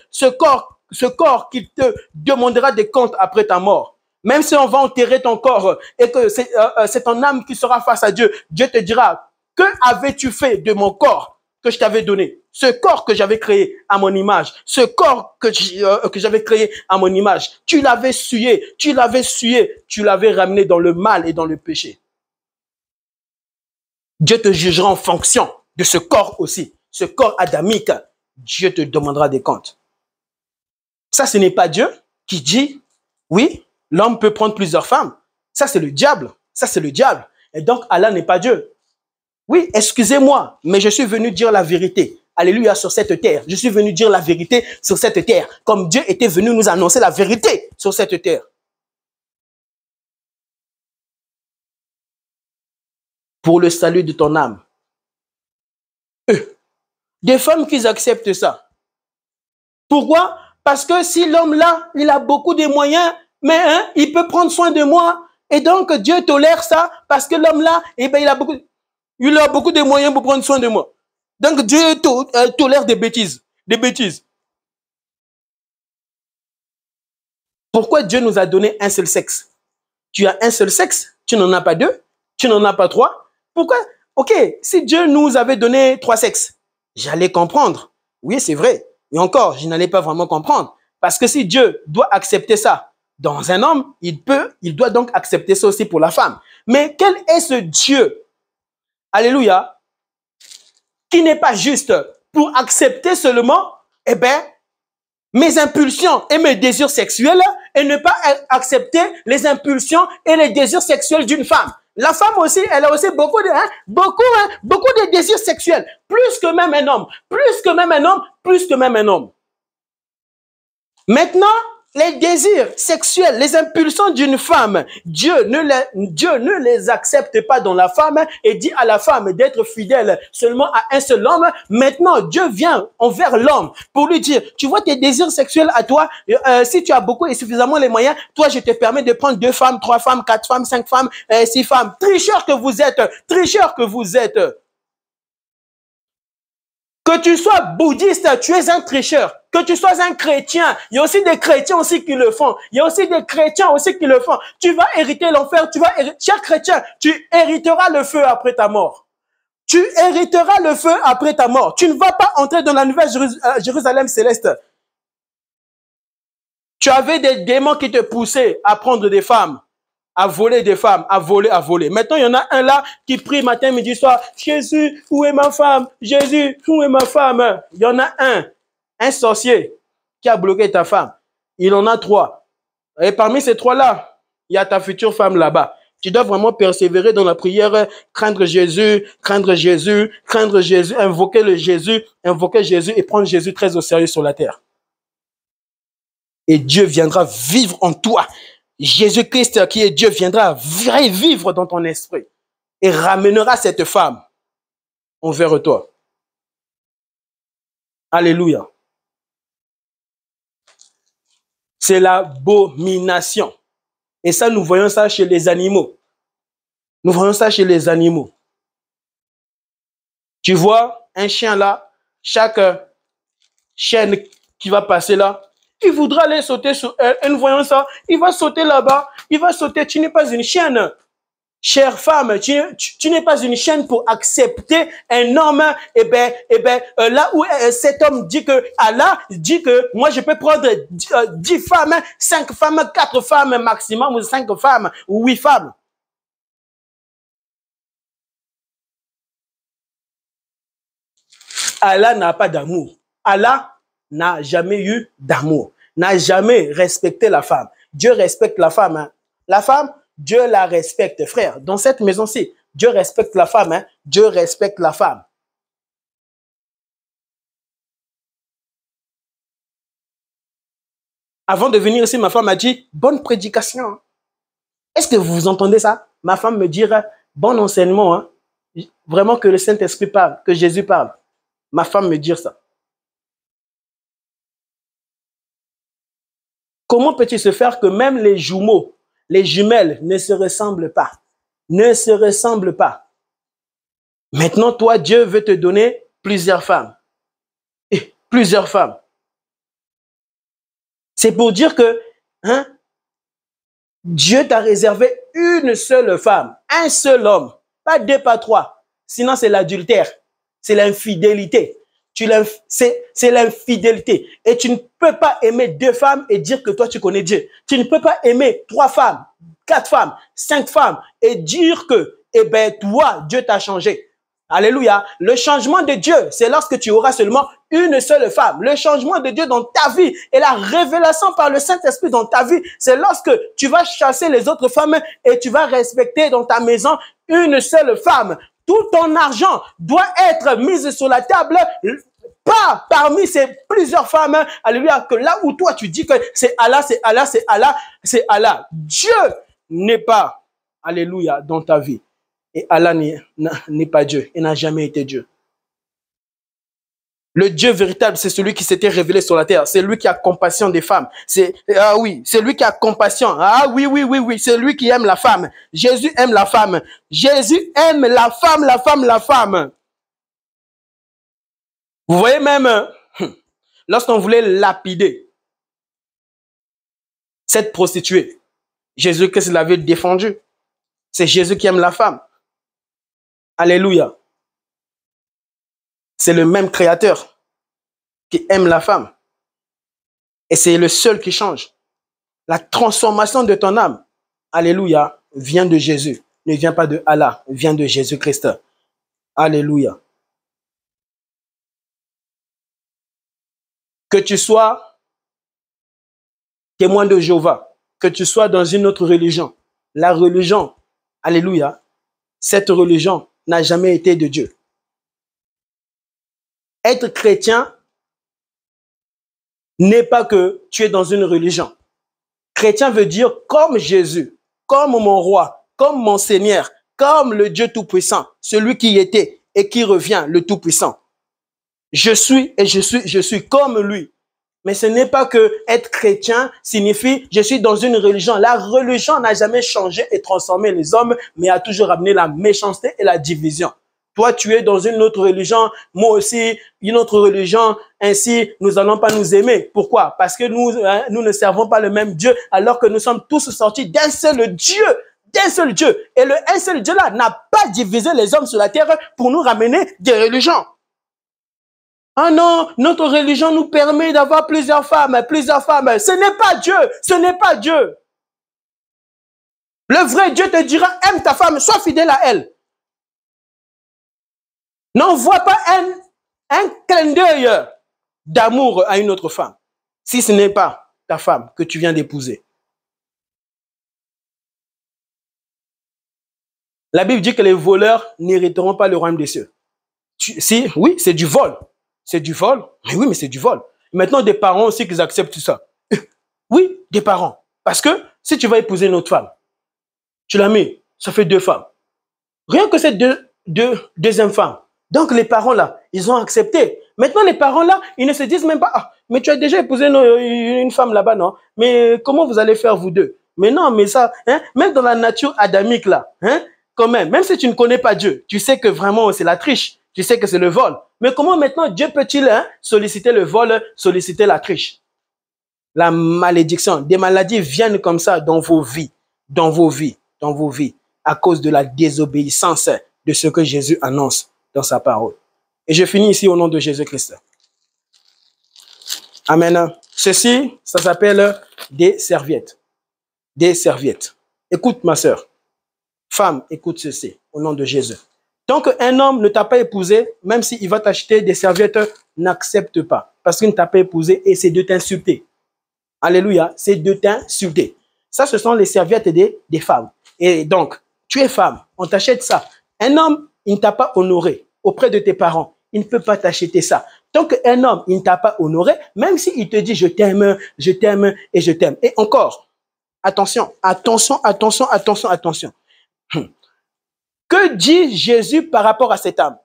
qui te demandera des comptes après ta mort. Même si on va enterrer ton corps et que c'est ton âme qui sera face à Dieu, Dieu te dira, que avais-tu fait de mon corps que je t'avais donné? Ce corps que j'avais créé à mon image, ce corps que j'avais créé à mon image, tu l'avais souillé, tu l'avais ramené dans le mal et dans le péché. Dieu te jugera en fonction de ce corps aussi, ce corps adamique. Dieu te demandera des comptes. Ça, ce n'est pas Dieu qui dit, oui, l'homme peut prendre plusieurs femmes. Ça, c'est le diable. Ça, c'est le diable. Et donc, Allah n'est pas Dieu. Oui, excusez-moi, mais je suis venu dire la vérité. Alléluia, sur cette terre. Je suis venu dire la vérité sur cette terre. Comme Dieu était venu nous annoncer la vérité sur cette terre. Pour le salut de ton âme. Des femmes qui acceptent ça. Pourquoi? Parce que si l'homme là, il a beaucoup de moyens, mais hein, il peut prendre soin de moi. Et donc, Dieu tolère ça parce que l'homme là, eh ben, il a beaucoup de moyens pour prendre soin de moi. Donc, Dieu tolère des bêtises. Des bêtises. Pourquoi Dieu nous a donné un seul sexe? Tu as un seul sexe, tu n'en as pas 2, tu n'en as pas 3. Pourquoi? Ok, si Dieu nous avait donné 3 sexes, j'allais comprendre. Oui, c'est vrai. Et encore, je n'allais pas vraiment comprendre. Parce que si Dieu doit accepter ça dans un homme, il doit donc accepter ça aussi pour la femme. Mais quel est ce Dieu, alléluia, qui n'est pas juste pour accepter seulement, eh bien, mes impulsions et mes désirs sexuels et ne pas accepter les impulsions et les désirs sexuels d'une femme. La femme aussi, elle a aussi beaucoup de désirs sexuels. Plus que même un homme. Plus que même un homme. Plus que même un homme. Maintenant, les désirs sexuels, les impulsions d'une femme, Dieu ne les accepte pas dans la femme et dit à la femme d'être fidèle seulement à un seul homme. Maintenant, Dieu vient envers l'homme pour lui dire, tu vois tes désirs sexuels à toi, si tu as beaucoup et suffisamment les moyens, toi je te permets de prendre 2 femmes, 3 femmes, 4 femmes, 5 femmes, 6 femmes. Tricheur que vous êtes, tricheur que vous êtes. Que tu sois bouddhiste, tu es un tricheur. Que tu sois un chrétien, il y a aussi des chrétiens aussi qui le font. Il y a aussi des chrétiens aussi qui le font. Tu vas hériter l'enfer, cher chrétien, tu hériteras le feu après ta mort. Tu hériteras le feu après ta mort. Tu ne vas pas entrer dans la nouvelle Jérusalem céleste. Tu avais des démons qui te poussaient à prendre des femmes. à voler des femmes, à voler, à voler. Maintenant, il y en a un là qui prie matin, midi, soir. Jésus, où est ma femme? Jésus, où est ma femme? Il y en a un sorcier qui a bloqué ta femme. Il en a 3. Et parmi ces 3-là, il y a ta future femme là-bas. Tu dois vraiment persévérer dans la prière, craindre Jésus, craindre Jésus, craindre Jésus, invoquer Jésus et prendre Jésus très au sérieux sur la terre. Et Dieu viendra vivre en toi. Jésus-Christ qui est Dieu viendra vivre dans ton esprit et ramènera cette femme envers toi. Alléluia. C'est l'abomination. Et ça, nous voyons ça chez les animaux. Nous voyons ça chez les animaux. Tu vois, un chien là, chaque chienne qui va passer là, il voudra aller sauter sur elle. Et nous voyons ça, il va sauter là-bas, il va sauter. Tu n'es pas une chienne. Chère femme, tu n'es pas une chienne pour accepter un homme. Là où cet homme dit que Allah dit que moi je peux prendre 10 femmes, 5 femmes, 4 femmes maximum, ou 5 femmes, ou 8 femmes. Allah n'a pas d'amour. Allah n'a jamais eu d'amour, n'a jamais respecté la femme. Dieu respecte la femme. Hein. La femme, Dieu la respecte, frère. Dans cette maison-ci, Dieu respecte la femme. Hein. Dieu respecte la femme. Avant de venir ici, ma femme m'a dit, bonne prédication. Est-ce que vous entendez ça? Ma femme me dit, bon enseignement. Hein. Vraiment que le Saint-Esprit parle, que Jésus parle. Ma femme me dit ça. Comment peut-il se faire que même les jumeaux, les jumelles ne se ressemblent pas? Ne se ressemblent pas. Maintenant, toi, Dieu veut te donner plusieurs femmes. Et plusieurs femmes. C'est pour dire que hein, Dieu t'a réservé une seule femme, un seul homme, pas 2, pas 3. Sinon, c'est l'adultère, c'est l'infidélité. C'est l'infidélité. Et tu ne peux pas aimer 2 femmes et dire que toi, tu connais Dieu. Tu ne peux pas aimer 3 femmes, 4 femmes, 5 femmes et dire que, eh ben, toi, Dieu t'a changé. Alléluia. Le changement de Dieu, c'est lorsque tu auras seulement une seule femme. Le changement de Dieu dans ta vie et la révélation par le Saint-Esprit dans ta vie, c'est lorsque tu vas chasser les autres femmes et tu vas respecter dans ta maison une seule femme. Tout ton argent doit être mis sur la table, pas parmi ces plusieurs femmes, alléluia, que là où toi tu dis que c'est Allah, c'est Allah, c'est Allah, c'est Allah. Dieu n'est pas, alléluia, dans ta vie. Et Allah n'est pas Dieu, il n'a jamais été Dieu. Le Dieu véritable, c'est celui qui s'était révélé sur la terre. C'est lui qui a compassion des femmes. C'est lui qui a compassion. Ah oui, c'est lui qui aime la femme. Jésus aime la femme. Jésus aime la femme, la femme, la femme. Vous voyez même, lorsqu'on voulait lapider cette prostituée, Jésus-Christ l'avait défendu. C'est Jésus qui aime la femme. Alléluia. C'est le même créateur qui aime la femme. Et c'est le seul qui change. La transformation de ton âme, alléluia, vient de Jésus. Ne vient pas de Allah, vient de Jésus-Christ. Alléluia. Que tu sois témoin de Jéhovah, que tu sois dans une autre religion, la religion, alléluia, cette religion n'a jamais été de Dieu. Être chrétien n'est pas que tu es dans une religion. Chrétien veut dire comme Jésus, comme mon roi, comme mon Seigneur, comme le Dieu Tout-Puissant, celui qui était et qui revient, le Tout-Puissant. Je suis comme lui. Mais ce n'est pas que être chrétien signifie je suis dans une religion. La religion n'a jamais changé et transformé les hommes, mais a toujours amené la méchanceté et la division. Toi, tu es dans une autre religion, moi aussi, une autre religion. Ainsi, nous n'allons pas nous aimer. Pourquoi? Parce que nous ne servons pas le même Dieu, alors que nous sommes tous sortis d'un seul Dieu. D'un seul Dieu. Et le un seul Dieu là n'a pas divisé les hommes sur la terre pour nous ramener des religions. Ah non, notre religion nous permet d'avoir plusieurs femmes. Ce n'est pas Dieu, ce n'est pas Dieu. Le vrai Dieu te dira, aime ta femme, sois fidèle à elle. N'envoie pas un clin d'œil d'amour à une autre femme, si ce n'est pas ta femme que tu viens d'épouser. La Bible dit que les voleurs n'hériteront pas le royaume des cieux. Oui, c'est du vol. C'est du vol. Mais oui, mais c'est du vol. Maintenant, des parents aussi qu'ils acceptent tout ça. Oui, des parents. Parce que si tu vas épouser une autre femme, tu la mets, ça fait 2 femmes. Rien que cette deuxième femme. Donc, les parents là, ils ont accepté. Maintenant, les parents là, ils ne se disent même pas, ah, mais tu as déjà épousé une femme là-bas, non? Mais comment vous allez faire vous deux? Mais non, mais ça, hein, même dans la nature adamique là, hein, quand même si tu ne connais pas Dieu, tu sais que vraiment c'est la triche, tu sais que c'est le vol. Mais comment maintenant Dieu peut-il solliciter le vol, solliciter la triche? La malédiction, des maladies viennent comme ça dans vos vies, à cause de la désobéissance de ce que Jésus annonce dans sa parole. Et je finis ici au nom de Jésus-Christ. Amen. Ceci, ça s'appelle des serviettes. Des serviettes. Écoute ma sœur. Femme, écoute ceci, au nom de Jésus. Tant qu'un homme ne t'a pas épousé, même s'il va t'acheter des serviettes, n'accepte pas. Parce qu'il ne t'a pas épousé et c'est de t'insulter. Alléluia, c'est de t'insulter. Ça, ce sont les serviettes des femmes. Et donc, tu es femme, on t'achète ça. Un homme, il ne t'a pas honoré auprès de tes parents. Il ne peut pas t'acheter ça. Tant qu'un homme, il ne t'a pas honoré, même s'il te dit je t'aime et je t'aime. Et encore, attention. Que dit Jésus par rapport à cet homme?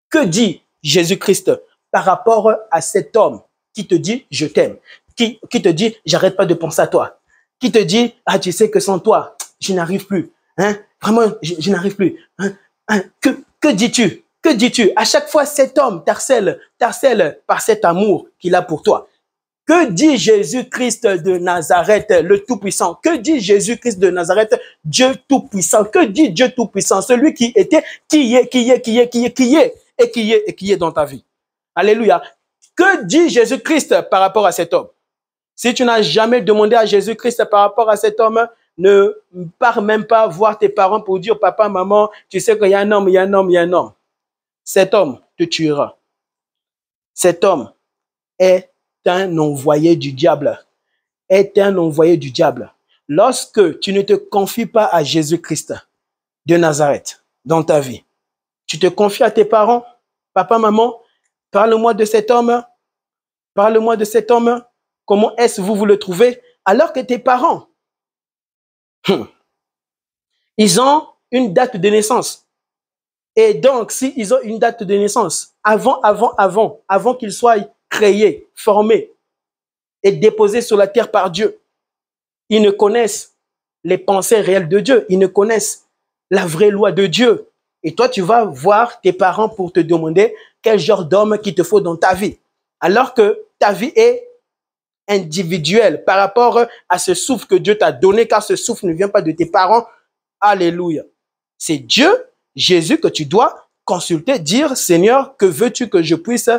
Que dit Jésus-Christ par rapport à cet homme qui te dit je t'aime, qui te dit j'arrête pas de penser à toi, qui te dit ah tu sais que sans toi je n'arrive plus, hein? Vraiment je n'arrive plus, hein? Que dis-tu? Que dis-tu? À chaque fois cet homme t'harcèle par cet amour qu'il a pour toi. Que dit Jésus-Christ de Nazareth, le Tout-Puissant? Que dit Jésus-Christ de Nazareth, Dieu Tout-Puissant? Que dit Dieu Tout-Puissant? Celui qui était, qui est dans ta vie. Alléluia. Que dit Jésus-Christ par rapport à cet homme? Si tu n'as jamais demandé à Jésus-Christ par rapport à cet homme, ne pars même pas voir tes parents pour dire, papa, maman, tu sais qu'il y a un homme. Cet homme te tuera. Cet homme est un envoyé du diable. Lorsque tu ne te confies pas à Jésus-Christ de Nazareth dans ta vie, tu te confies à tes parents, papa, maman, parle-moi de cet homme, comment est-ce que vous le trouvez? Alors que tes parents, ils ont une date de naissance. Et donc, s'ils ont une date de naissance, avant qu'ils soient créés, formés et déposés sur la terre par Dieu, ils ne connaissent les pensées réelles de Dieu. Ils ne connaissent la vraie loi de Dieu. Et toi, tu vas voir tes parents pour te demander quel genre d'homme qu'il te faut dans ta vie. Alors que ta vie est individuelle par rapport à ce souffle que Dieu t'a donné, car ce souffle ne vient pas de tes parents. Alléluia. C'est Dieu, Jésus, que tu dois consulter, dire, Seigneur, que veux-tu que je puisse...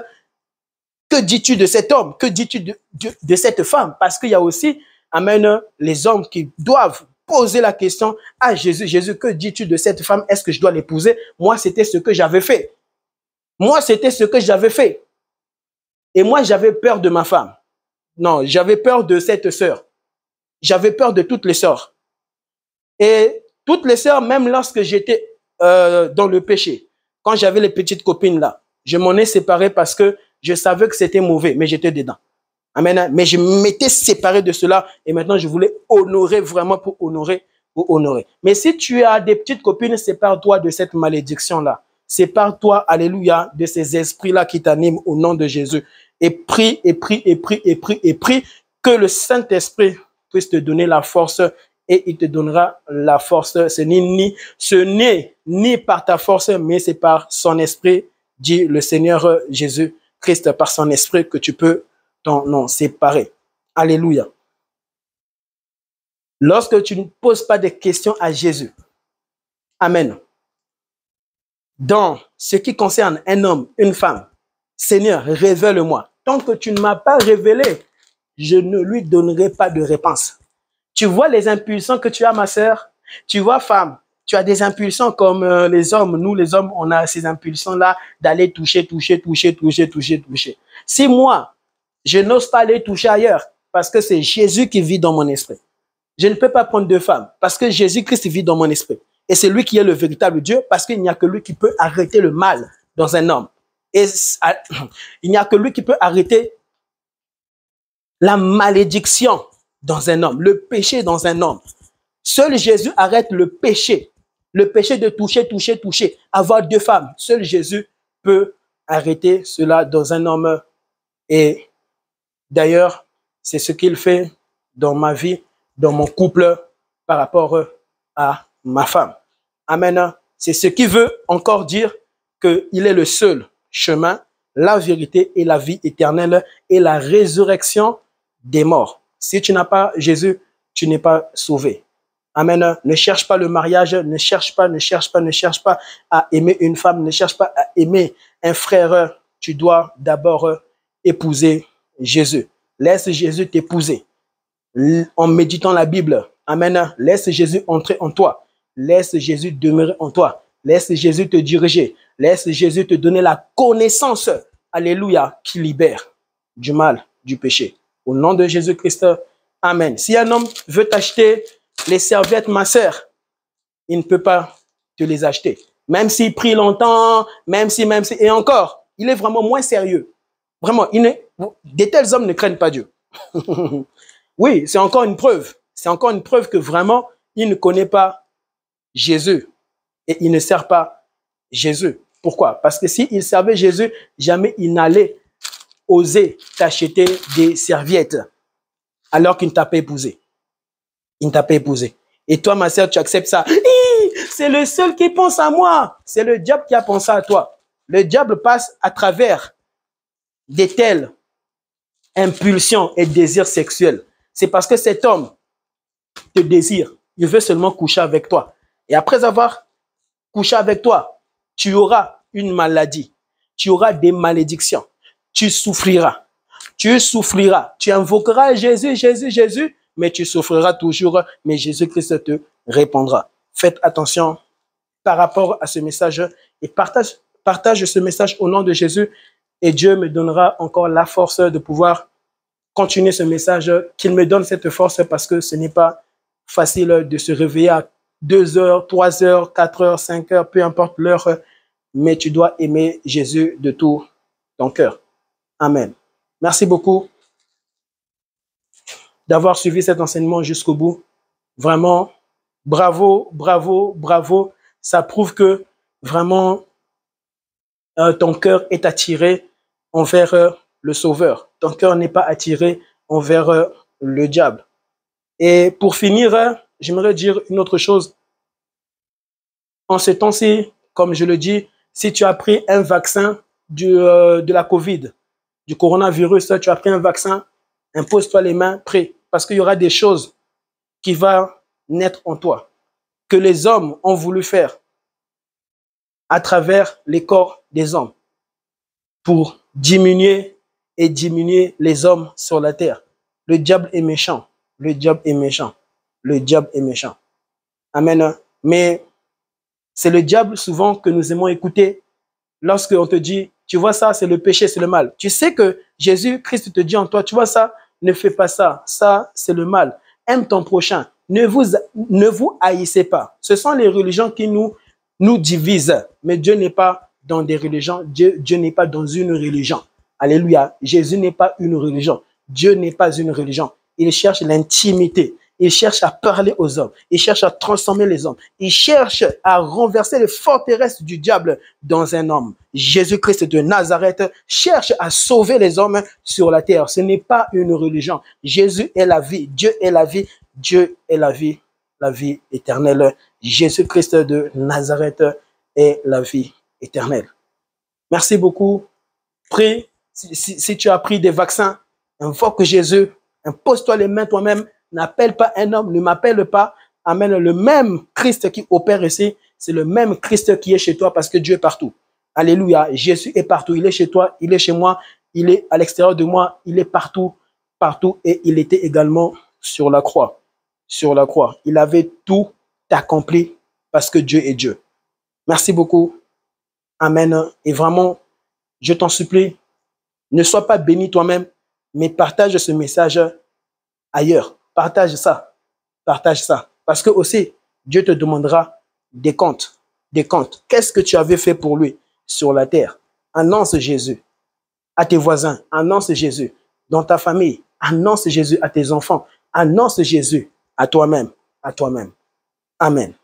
Que dis-tu de cet homme? Que dis-tu de cette femme? Parce qu'il y a aussi, amen, les hommes qui doivent poser la question à Jésus. Jésus, que dis-tu de cette femme? Est-ce que je dois l'épouser? Moi, c'était ce que j'avais fait. Et moi, j'avais peur de ma femme. Non, j'avais peur de cette sœur. J'avais peur de toutes les sœurs. Et toutes les sœurs, même lorsque j'étais dans le péché, quand j'avais les petites copines là, je m'en ai séparé parce que je savais que c'était mauvais, mais j'étais dedans. Amen. Mais je m'étais séparé de cela et maintenant je voulais honorer vraiment pour honorer. Mais si tu as des petites copines, sépare-toi de cette malédiction-là. Sépare-toi, alléluia, de ces esprits-là qui t'animent au nom de Jésus. Et prie, que le Saint-Esprit puisse te donner la force et il te donnera la force. Ce n'est ni par ta force, mais c'est par son esprit, dit le Seigneur Jésus-Christ, par son esprit que tu peux t'en séparer. Alléluia. Lorsque tu ne poses pas de questions à Jésus, amen. Dans ce qui concerne un homme, une femme, Seigneur, révèle-moi. Tant que tu ne m'as pas révélé, je ne lui donnerai pas de réponse. Tu vois les impulsions que tu as, ma sœur? Tu vois, femme, tu as des impulsions comme les hommes. Nous, les hommes, on a ces impulsions-là d'aller toucher. Si moi, je n'ose pas aller toucher ailleurs parce que c'est Jésus qui vit dans mon esprit. Je ne peux pas prendre de femme parce que Jésus-Christ vit dans mon esprit. Et c'est lui qui est le véritable Dieu parce qu'il n'y a que lui qui peut arrêter le mal dans un homme. Et il n'y a que lui qui peut arrêter la malédiction dans un homme, le péché dans un homme. Seul Jésus arrête le péché de toucher, avoir deux femmes. Seul Jésus peut arrêter cela dans un homme. Et d'ailleurs, c'est ce qu'il fait dans ma vie, dans mon couple, par rapport à ma femme. Amen. C'est ce qui veut encore dire qu'il est le seul chemin, la vérité et la vie éternelle et la résurrection des morts. Si tu n'as pas Jésus, tu n'es pas sauvé. Amen. Ne cherche pas le mariage, ne cherche pas à aimer une femme, ne cherche pas à aimer un frère. Tu dois d'abord épouser Jésus. Laisse Jésus t'épouser. En méditant la Bible, amen. Laisse Jésus entrer en toi. Laisse Jésus demeurer en toi. Laisse Jésus te diriger. Laisse Jésus te donner la connaissance, alléluia, qui libère du mal, du péché. Au nom de Jésus-Christ, amen. Si un homme veut t'acheter les serviettes, ma sœur, il ne peut pas te les acheter. Même s'il prie longtemps, même si, et encore, il est vraiment moins sérieux. Vraiment, de tels hommes ne craignent pas Dieu. Oui, c'est encore une preuve. C'est encore une preuve que vraiment, il ne connaît pas Jésus et il ne sert pas Jésus. Pourquoi? Parce que s'il servait Jésus, jamais il n'allait oser t'acheter des serviettes alors qu'il ne t'a pas épousé. Il ne t'a pas épousé. Et toi, ma sœur, tu acceptes ça. C'est le seul qui pense à moi. C'est le diable qui a pensé à toi. Le diable passe à travers de telles impulsions et désirs sexuels. C'est parce que cet homme te désire. Il veut seulement coucher avec toi. Et après avoir couché avec toi, tu auras une maladie. Tu auras des malédictions. Tu souffriras. Tu souffriras. Tu invoqueras Jésus, Jésus, Jésus, mais tu souffriras toujours. Mais Jésus-Christ te répondra. Faites attention par rapport à ce message et partage ce message au nom de Jésus et Dieu me donnera encore la force de pouvoir continuer ce message, qu'il me donne cette force parce que ce n'est pas facile de se réveiller à 2 heures, 3 heures, 4 heures, 5 heures, peu importe l'heure, mais tu dois aimer Jésus de tout ton cœur. Amen. Merci beaucoup d'avoir suivi cet enseignement jusqu'au bout. Vraiment, bravo, bravo, bravo. Ça prouve que vraiment ton cœur est attiré envers le Sauveur. Ton cœur n'est pas attiré envers le diable. Et pour finir, j'aimerais dire une autre chose. En ce temps-ci, comme je le dis, si tu as pris un vaccin de la COVID, du coronavirus, tu as pris un vaccin, impose-toi les mains, prie. Parce qu'il y aura des choses qui vont naître en toi, que les hommes ont voulu faire à travers les corps des hommes pour diminuer les hommes sur la terre. Le diable est méchant. Le diable est méchant. Le diable est méchant. Amen. Mais c'est le diable souvent que nous aimons écouter lorsqu'on te dit, tu vois ça, c'est le péché, c'est le mal. Tu sais que Jésus-Christ te dit en toi, tu vois ça, ne fais pas ça. Ça, c'est le mal. Aime ton prochain. Ne vous haïssez pas. Ce sont les religions qui nous divisent. Mais Dieu n'est pas dans des religions. Dieu n'est pas dans une religion. Alléluia. Jésus n'est pas une religion. Dieu n'est pas une religion. Il cherche l'intimité. Il cherche à parler aux hommes. Il cherche à transformer les hommes. Il cherche à renverser les forteresses du diable dans un homme. Jésus-Christ de Nazareth cherche à sauver les hommes sur la terre. Ce n'est pas une religion. Jésus est la vie. Dieu est la vie. Dieu est la vie éternelle. Jésus-Christ de Nazareth est la vie éternelle. Merci beaucoup. Prie. Si tu as pris des vaccins, invoque Jésus. Impose-toi les mains toi-même. N'appelle pas un homme, ne m'appelle pas. Amen. Le même Christ qui opère ici, c'est le même Christ qui est chez toi parce que Dieu est partout. Alléluia. Jésus est partout. Il est chez toi, il est chez moi, il est à l'extérieur de moi, il est partout, partout et il était également sur la croix. sur la croix. Il avait tout accompli parce que Dieu est Dieu. Merci beaucoup. Amen. Et vraiment, je t'en supplie, ne sois pas béni toi-même, mais partage ce message ailleurs. Partage ça. Partage ça. Parce que aussi, Dieu te demandera des comptes. Des comptes. Qu'est-ce que tu avais fait pour lui sur la terre? Annonce Jésus à tes voisins. Annonce Jésus dans ta famille. Annonce Jésus à tes enfants. Annonce Jésus à toi-même. À toi-même. Amen.